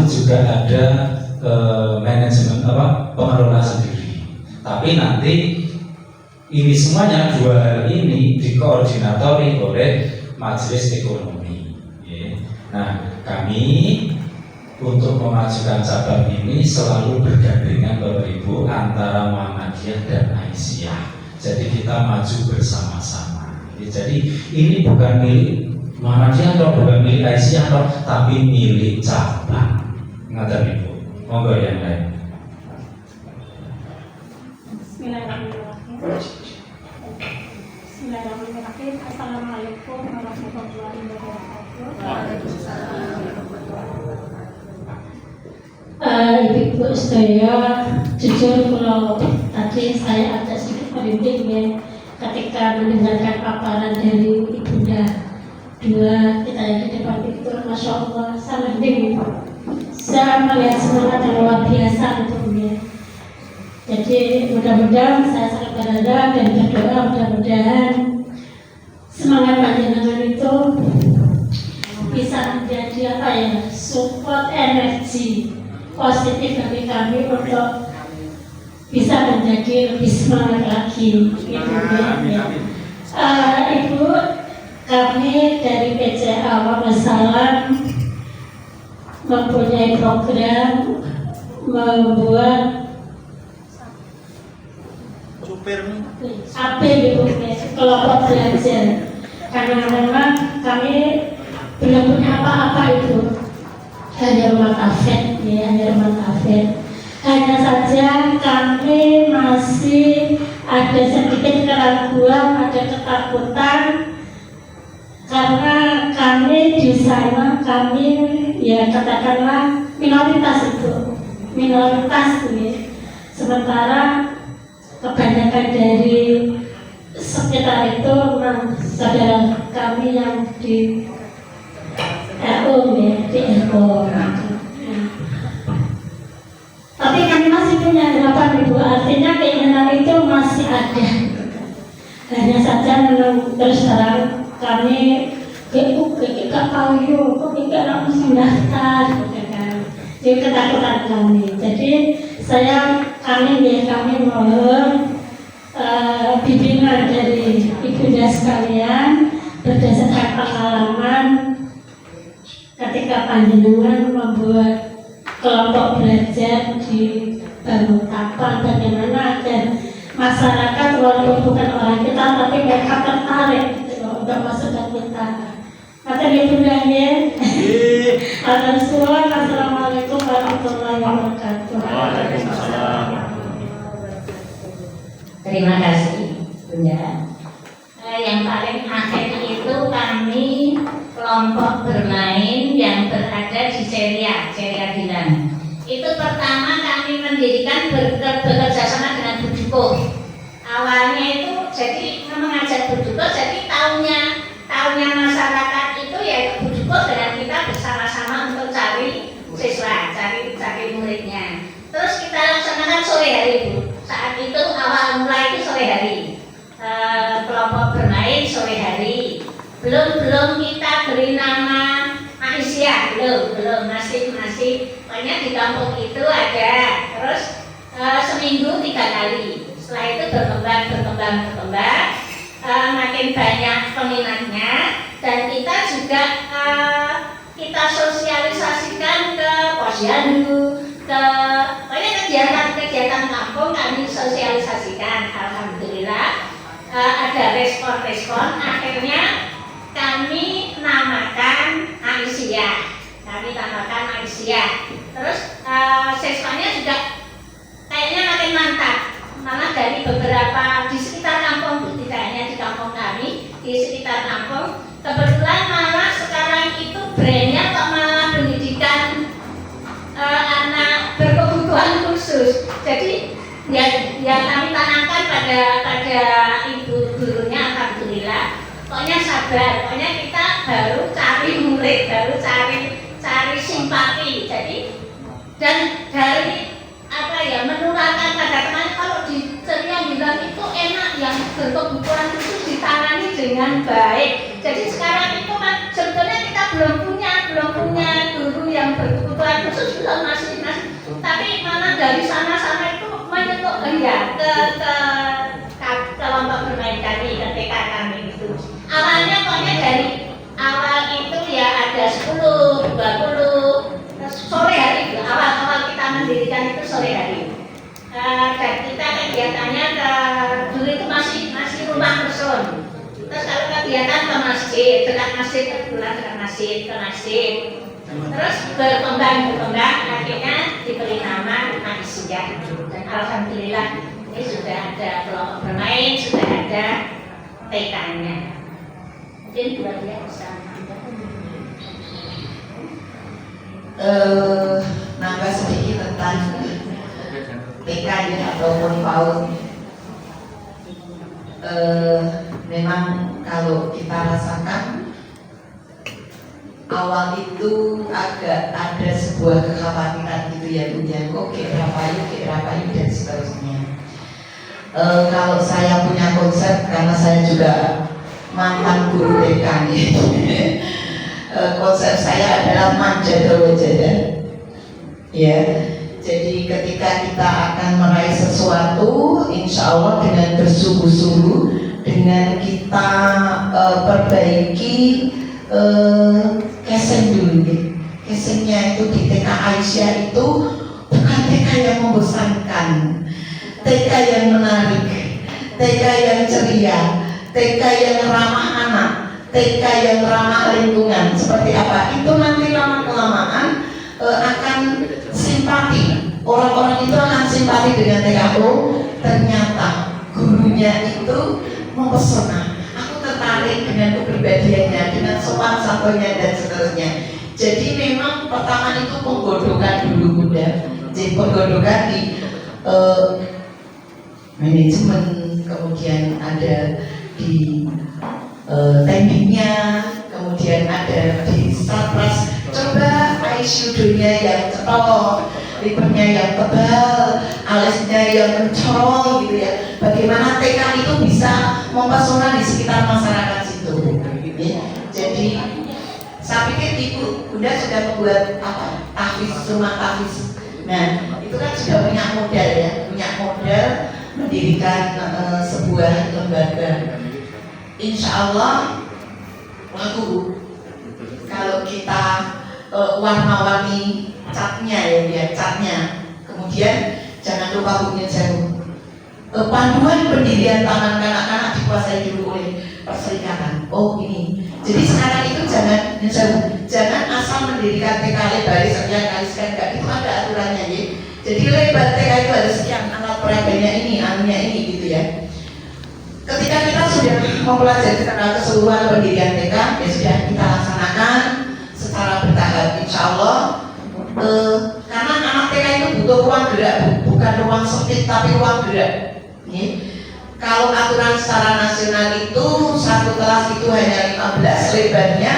juga ada manajemen pengelola sendiri. Tapi nanti ini semuanya dua hal ini dikoordinatori oleh majelis ekonomi. Nah kami untuk memajukan cabang ini selalu bergandengan Bapak Ibu antara Muhammadiyah dan Aisyah. Jadi kita maju bersama-sama. Jadi ini bukan milik Muhammadiyah atau bukan milik Aisyah atau, tapi milik cabang. Ngaten Ibu. Monggo yang lain. Bismillahirrahmanirrahim. Bismillahirrahmanirrahim. Assalamualaikum warahmatullahi wabarakatuh. Waalaikumsalam. Ibu sedaya, jujur kalau tadi saya agak sedikit merinding ya ketika mendengarkan paparan dari ibunda dua kita yang di depan itu, masya Allah sangat merinding. Saya melihat semangat yang luar biasa untuknya. Jadi mudah-mudahan saya sangat berharap dan berdoa mudah-mudahan semangat panjenengan itu bisa menjadi support energi positif bagi kami untuk bisa menjadi lebih semangat lagi. Ibu, kami dari PCA Wamasalam mempunyai program membuat AP kelompok belajar, karena memang kami belum punya apa-apa itu, hanya rumah kafe, hanya saja kami masih ada sedikit keraguan, ada ketakutan, karena kami di sana ya katakanlah minoritas sementara kebanyakan dari sekitar itu memang saudara kami yang di RU ya, di RU. Tapi kami masih punya harapan Ibu, artinya keinginan itu masih ada. Hanya saja memang terus terang kami gak tahu yuk, kok gak langsung daftar, itu ketakutan kami. Jadi kami mohon bimbingan dari ibunda sekalian berdasarkan pengalaman ketika panjenengan membuat kelompok belajar di Banguntapan, bagaimana agar masyarakat walaupun bukan orang kita tapi mereka tertarik untuk masuk ke kita. Kata ibunda ya. Assalamualaikum warahmatullahi wabarakatuh. Waalaikumsalam. Terima kasih, Bunda. Yang paling akhir itu kami kelompok bermain yang berada di Ceria Dinan. Itu pertama kami mendirikan bekerja sama dengan Buduko. Awalnya itu jadi mengajak Buduko, jadi tahunnya masyarakat itu yaitu Buduko dengan kita bersama-sama untuk cari siswa, cari muridnya. Terus kita laksanakan sore hari, Bu. Saat itu awal mulai itu sore hari, kelompok bermain sore hari. Belum kita beri nama Aisyah, belum masih. Pokoknya di kampung itu ada. Terus seminggu 3 kali. Setelah itu berkembang, makin banyak peminatnya dan kita juga kita sosialisasikan ke posyandu, pokoknya kegiatan kampung kami sosialisasikan. Alhamdulillah ada respon. Akhirnya kami namakan Aisyah. Terus siswanya juga kayaknya makin mantap. Malah dari beberapa di sekitar kampung, tidak hanya di kampung kami, di sekitar kampung, kebetulan malah sekarang itu brandnya kok malah pendidikan anak berkebutuhan khusus. Jadi ya kami tanamkan pada ibu gurunya, alhamdulillah. Pokoknya sabar, pokoknya kita baru cari murid, baru cari simpati. Jadi dan dari menularkan pada teman, kalau di Ceria bilang itu enak, yang berkebutuhan khusus ditangani dengan baik. Jadi sekarang itu kan sebetulnya kita belum punya guru yang berkebutuhan khusus, belum masih. Tapi mana dari sana itu menyentuh ke kelompok bermain kami, ke TK kami itu. Awalnya pokoknya dari awal itu ya ada 10, 20 sore hari. Awal kita mendirikan itu sore hari. Dan kita kegiatannya dulu itu masih rumah person. Terus kalau kegiatan ke masjid, dekat masjid, ke masjid. Terus berkembang, akhirnya diberi nama Aisyah. Dan alhamdulillah ini sudah ada kelompok bermain, sudah ada TK-nya. Mungkin buat dia bisa nambah sedikit tentang TK ataupun PAUD. Memang kalau kita rasakan awal itu agak ada sebuah kekhawatiran gitu ya, kok berapa yuk dan seterusnya. Kalau saya punya konsep, karena saya juga mantan guru TK nih. Konsep saya adalah manja terwujud. Ya, jadi ketika kita akan meraih sesuatu, insya Allah dengan bersungguh-sungguh, dengan kita perbaiki casing dulu. Casingnya itu di TK Aisyah itu bukan TK yang membosankan, TK yang menarik, TK yang ceria, TK yang ramah anak, TK yang ramah lingkungan. Seperti apa? Itu nanti lama-kelamaan akan simpati. Orang-orang itu akan simpati dengan TKO. Ternyata gurunya itu mempesona. Aku tertarik dengan kepribadiannya, dengan sopan santunnya dan seterusnya. Jadi memang pertama itu penggodokan dulu, Bunda. Jadi penggodokan di manajemen, kemudian ada di tendingnya, kemudian ada di sarpras. Coba eyeshadow-nya yang cetok, lipatnya yang tebal, alisnya yang mencorong gitu ya. Bagaimana TK itu bisa mempesona di sekitar masyarakat situ. Ya. Jadi saya pikir ibu bunda sudah membuat tahfiz, rumah tahfiz. Nah itu kan sudah punya modal ya, punya modal mendirikan sebuah lembaga. Insya Allah laku kalau kita warna-warni catnya ya, catnya. Kemudian jangan lupa punya jauh. Panduan pendirian taman kanak-kanak dikuasai dulu oleh perserikatan. Oh ini. Jadi sekarang itu jangan asal mendirikan TK lebar sekian kali sekian, enggak, itu ada aturannya ya. Jadi lebar TK itu harus sekian, alat peraganya ini, anunya ini gitu ya. Ketika kita sudah mempelajari secara keseluruhan pendirian TK, ya sudah kita laksanakan secara bertahap, insya Allah. Karena anak TK itu butuh ruang gerak, bukan ruang sempit tapi ruang gerak. Kalau aturan secara nasional itu satu kelas itu hanya 15, lebarnya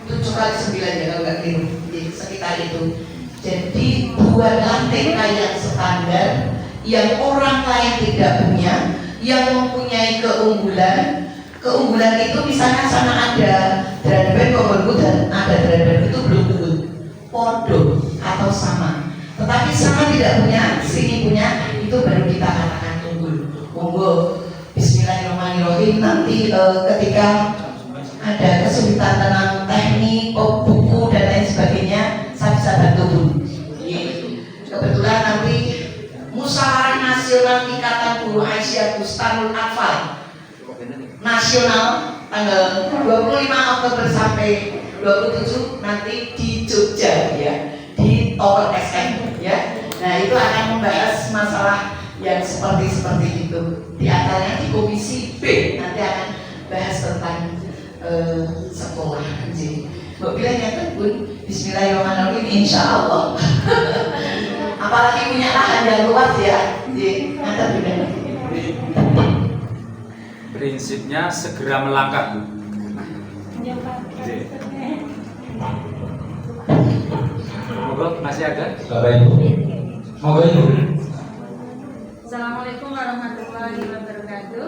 7 kali 9 ya kalau nggak keliru, sekitar itu. Jadi buatlah TK yang standar, yang orang lain tidak punya, yang mempunyai keunggulan itu misalnya sana ada Dranben Kobergu dan ada Dranben itu belum tentu podo atau sama, tetapi sama tidak punya, sini punya, itu baru kita katakan monggo. Bismillahirrahmanirrahim. Nanti ketika ada kesulitan tentang teknik, buku dan lain sebagainya, saya bisa bantu Bu. Kebetulan nanti Musyawarah Nasional Ikatan Guru Aisyah Bustanul Atfal Nasional tanggal 25 Oktober sampai 27 nanti di Jogja ya, di Tower SM ya. Nah itu akan membahas masalah yang seperti itu. Di antaranya di komisi B nanti akan bahas tentang sekolah. Jadi, Mbak bilang ya Bun, Bismillahirrahmanirrahim, insya Allah. Apalagi punya lahan yang luas ya. Jadi, nanti bilang. Prinsipnya segera melangkah, Bu. Moga masih ada? Bapak Ibu. Moga Ibu. Assalamualaikum warahmatullahi wabarakatuh.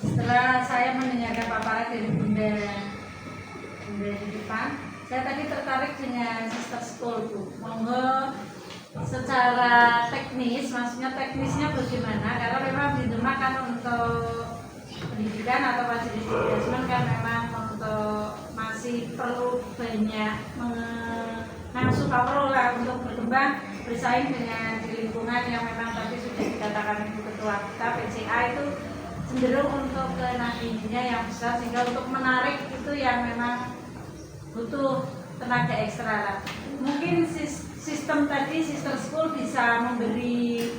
Setelah saya mendengarkan paparan dari Bunda di depan, saya tadi tertarik dengan sister school Bu. Monggo secara teknis, maksudnya teknisnya bagaimana? Karena memang di Demak kan untuk pendidikan atau fasilitas assessment kan memang untuk masih perlu banyak perlu lah untuk berkembang, bersaing dengan di lingkungan yang memang tadi sudah dikatakan Ibu Ketua kita PCA itu cenderung untuk ke nantinya yang besar, sehingga untuk menarik itu yang memang butuh tenaga ekstra lah. Mungkin sistem tadi sister school bisa memberi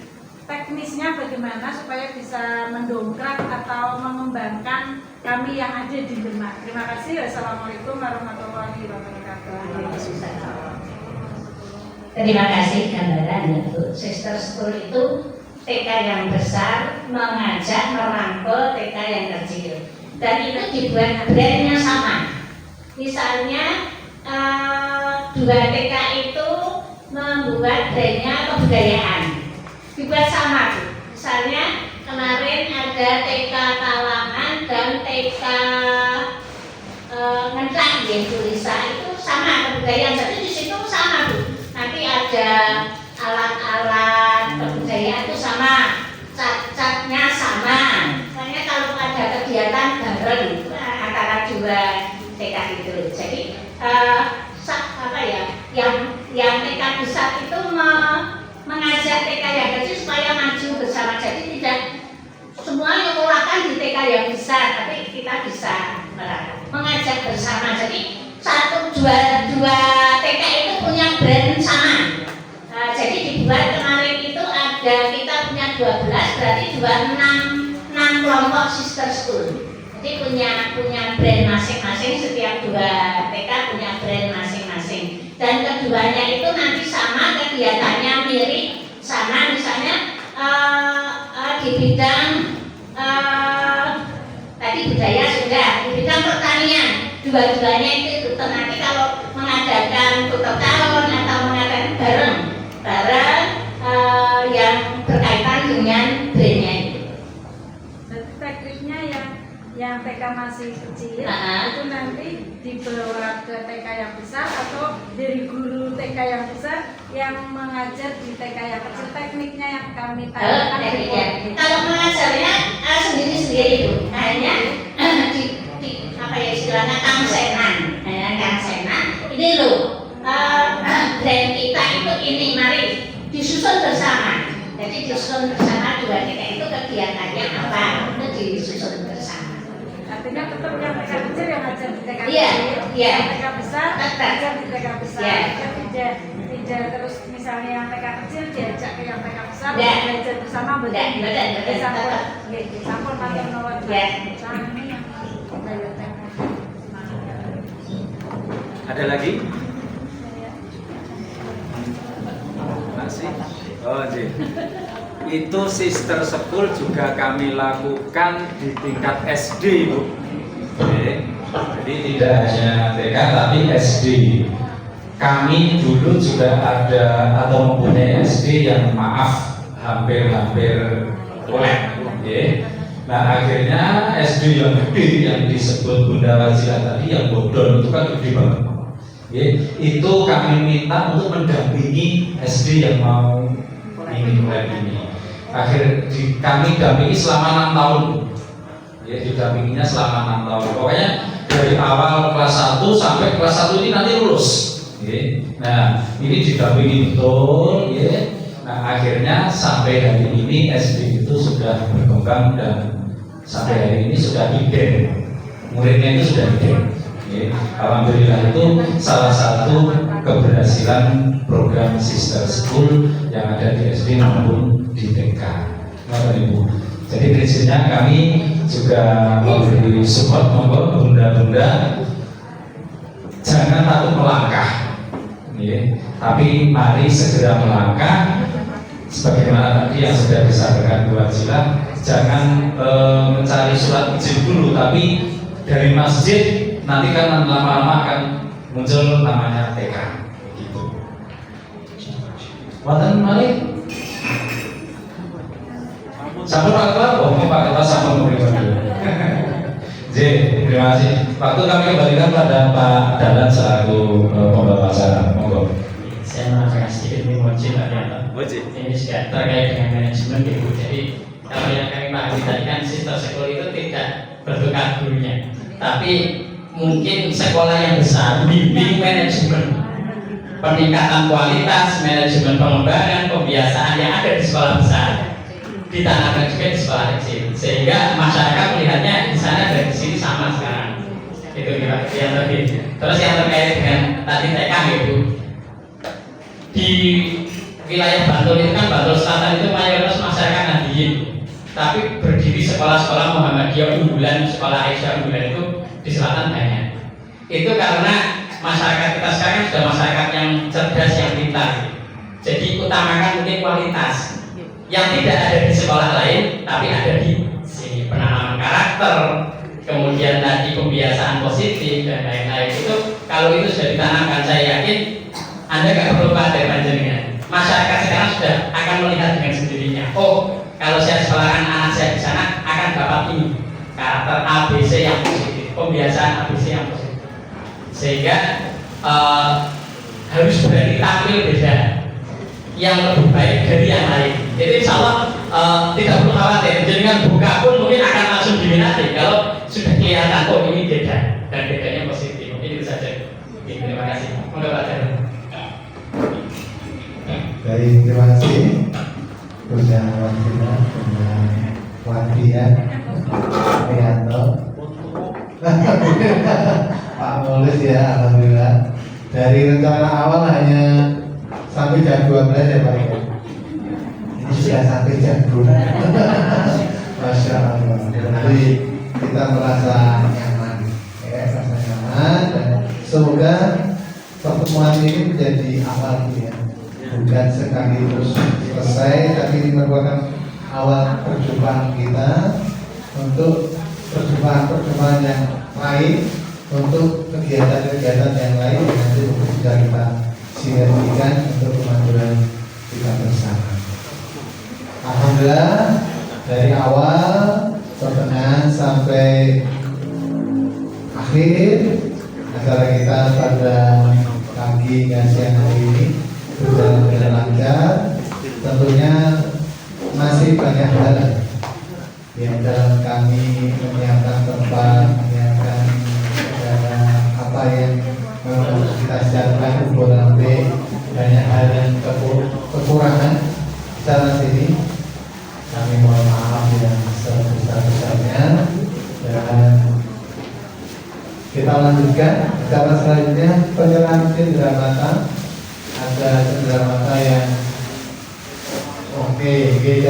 teknisnya bagaimana supaya bisa mendongkrak atau mengembangkan kami yang ada di Demak. Terima kasih. Wassalamualaikum warahmatullahi wabarakatuh. Terima kasih gambaran Bu. Sister school itu TK yang besar mengajak merangkul TK yang kecil, dan itu dibuat brandnya sama. Misalnya 2 TK itu membuat brandnya kebudayaan, dibuat sama Bu. Misalnya kemarin ada TK Talangan dan TK Ngencang ya Tulisa, itu sama kebudayaan, jadi di situ sama Bu. Nanti ada alat-alat kebudayaan itu sama, cat-catnya sama. Misalnya kalau ada kegiatan bareng antara 2 TK itu, jadi yang TK besar itu mengajak TK yang kecil supaya maju bersama. Jadi tidak semua menyuarakan di TK yang besar, tapi kita bisa mengajak bersama. Jadi 1, 2 TK itu punya brand sama. Jadi dibuat kemarin itu ada, kita punya 12, berarti 6 kelompok sister school. Jadi punya brand masing-masing, setiap 2 TK punya brand masing-masing. Dan keduanya itu nanti sama, kegiatannya mirip sama, misalnya di bidang budaya sudah, di bidang pertanian dua-duanya itu nanti kalau mengadakan tutup tahun atau mengadakan bareng yang berkaitan dengan brandnya itu. Tekniknya yang TK masih kecil Nah. itu nanti dibawa ke TK yang besar atau dari guru TK yang besar yang mengajar di TK yang kecil, tekniknya yang kami tanyakan. Kalau mengajarnya sendiri-sendiri itu hanya di apa ya istilahnya kangsenan, ini loh brand kita itu ini, mari disusun bersama. Jadi disusun bersama dua TK itu kegiatannya apa, itu disusun bersama. Artinya tetap yang TK kecil yang ngajar di TK Iya, kecil, iya. yang TK besar Tetap. ngajar di TK besar. Iya. Tidak terus misalnya yang TK kecil diajak ke yang TK besar, Iya. belajar bersama Iya, betul, disampul, tetap. disampul pakai nomor. Iya. Ini yang budaya TK. Ada lagi? Masih? Oh, Ji. Itu sister school juga kami lakukan di tingkat SD, Bu. Oke. Jadi tidak hanya TK tapi SD. Kami dulu juga ada atau mempunyai SD yang maaf hampir kolek. Oke. Nah akhirnya SD yang gede yang disebut Bunda Wazila tadi yang bodon itu kan gede banget. Oke. Itu kami minta untuk mendampingi SD yang mau ingin mulai ini. Kami dampingi selama 6 tahun. Ya, didampinginya selama 6 tahun. Pokoknya dari awal kelas 1 sampai kelas 1 ini nanti lulus. Ya. Nah, ini didampingi betul. Ya. Nah, akhirnya sampai hari ini SD itu sudah berkembang dan sampai hari ini sudah hidden. Muridnya itu sudah hidden. Ya. Alhamdulillah itu salah satu keberhasilan program Sister School yang ada di SD maupun di TK. Bapak Ibu. Jadi prinsipnya kami juga memberi support monggo bunda-bunda jangan takut melangkah. Ya. Tapi mari segera melangkah sebagaimana tadi yang sudah disampaikan Bu Wazila, jangan mencari surat izin dulu, tapi dari masjid nanti kan lama-lama akan muncul namanya TK gitu. Watan mari sampun Pak Ketua, Pak Ketua sampun dulu. J, terima kasih. Waktu kami kembalikan pada Pak Dalan selaku pembawa acara. Monggo. Saya merasa sedikit memuji Pak Yanto. Ini juga terkait dengan manajemen Ibu. Jadi kalau yang kami pahami tadi kan Sister School itu tidak bertukar gurunya, tapi mungkin sekolah yang besar bimbing manajemen, peningkatan kualitas, manajemen pengembangan, pembiasaan yang ada di sekolah besar ditanamkan juga di sekolah kecil, sehingga masyarakat melihatnya di sana dan di sini sama sekarang. Itu yang tadi. Terus yang terkait dengan tadi TK itu di wilayah Bantul itu kan Bantul Selatan itu mayoritas masyarakat Nahdiyin, tapi berdiri sekolah-sekolah Muhammadiyah unggulan, sekolah Aisyah unggulan itu di selatan banyak. Itu karena masyarakat kita sekarang sudah masyarakat yang cerdas, yang pintar. Jadi utamakan mungkin kualitas yang tidak ada di sekolah lain, tapi ada di sini. Penanaman karakter, kemudian tadi pembiasaan positif dan lain-lain. Itu kalau itu sudah ditanamkan, saya yakin Anda nggak perlu khawatir panjenengan. Masyarakat sekarang sudah akan melihat dengan sendirinya. Oh, kalau saya sekolahkan anak saya di sana akan dapat ini karakter ABC yang positif, pembiasaan ABC yang positif. Sehingga harus berani tampil beda, yang lebih baik dari yang lain. Jadi insya Allah tidak perlu khawatir. Jangan buka pun mungkin akan langsung diminati kalau sudah kelihatan oh ini beda dan bedanya positif. Mungkin itu saja. Oke, terima kasih. Monggo Pak Jan. Baik, terima kasih Bunda Wazila, Bunda Wadian, Prianto, Pak Mulus ya, alhamdulillah. Dari rencana awal hanya sampai jam 12 ya Pak. Ini sudah sampai jam 2. Masya Allah. Jadi kita merasa nyaman, ya, merasa nyaman dan semoga pertemuan ini menjadi awal ya. Bukan sekali terus selesai, tapi ini merupakan awal perjumpaan kita untuk perjumpaan yang lain untuk kegiatan-kegiatan yang lain yang nanti bisa kita sinergikan untuk kemajuan kita bersama. Alhamdulillah dari awal pertengahan sampai akhir acara kita pada pagi dan siang hari ini berjalan dengan lancar. Tentunya masih banyak hal yang dalam kami menyiapkan tempat, menyiapkan apa yang harus kita siapkan untuk nanti banyak hal yang kekurangan secara sini. Kami mohon maaf yang sebesar-besarnya dan kita lanjutkan acara selanjutnya penyerahan cenderamata. Ada cenderamata yang oke.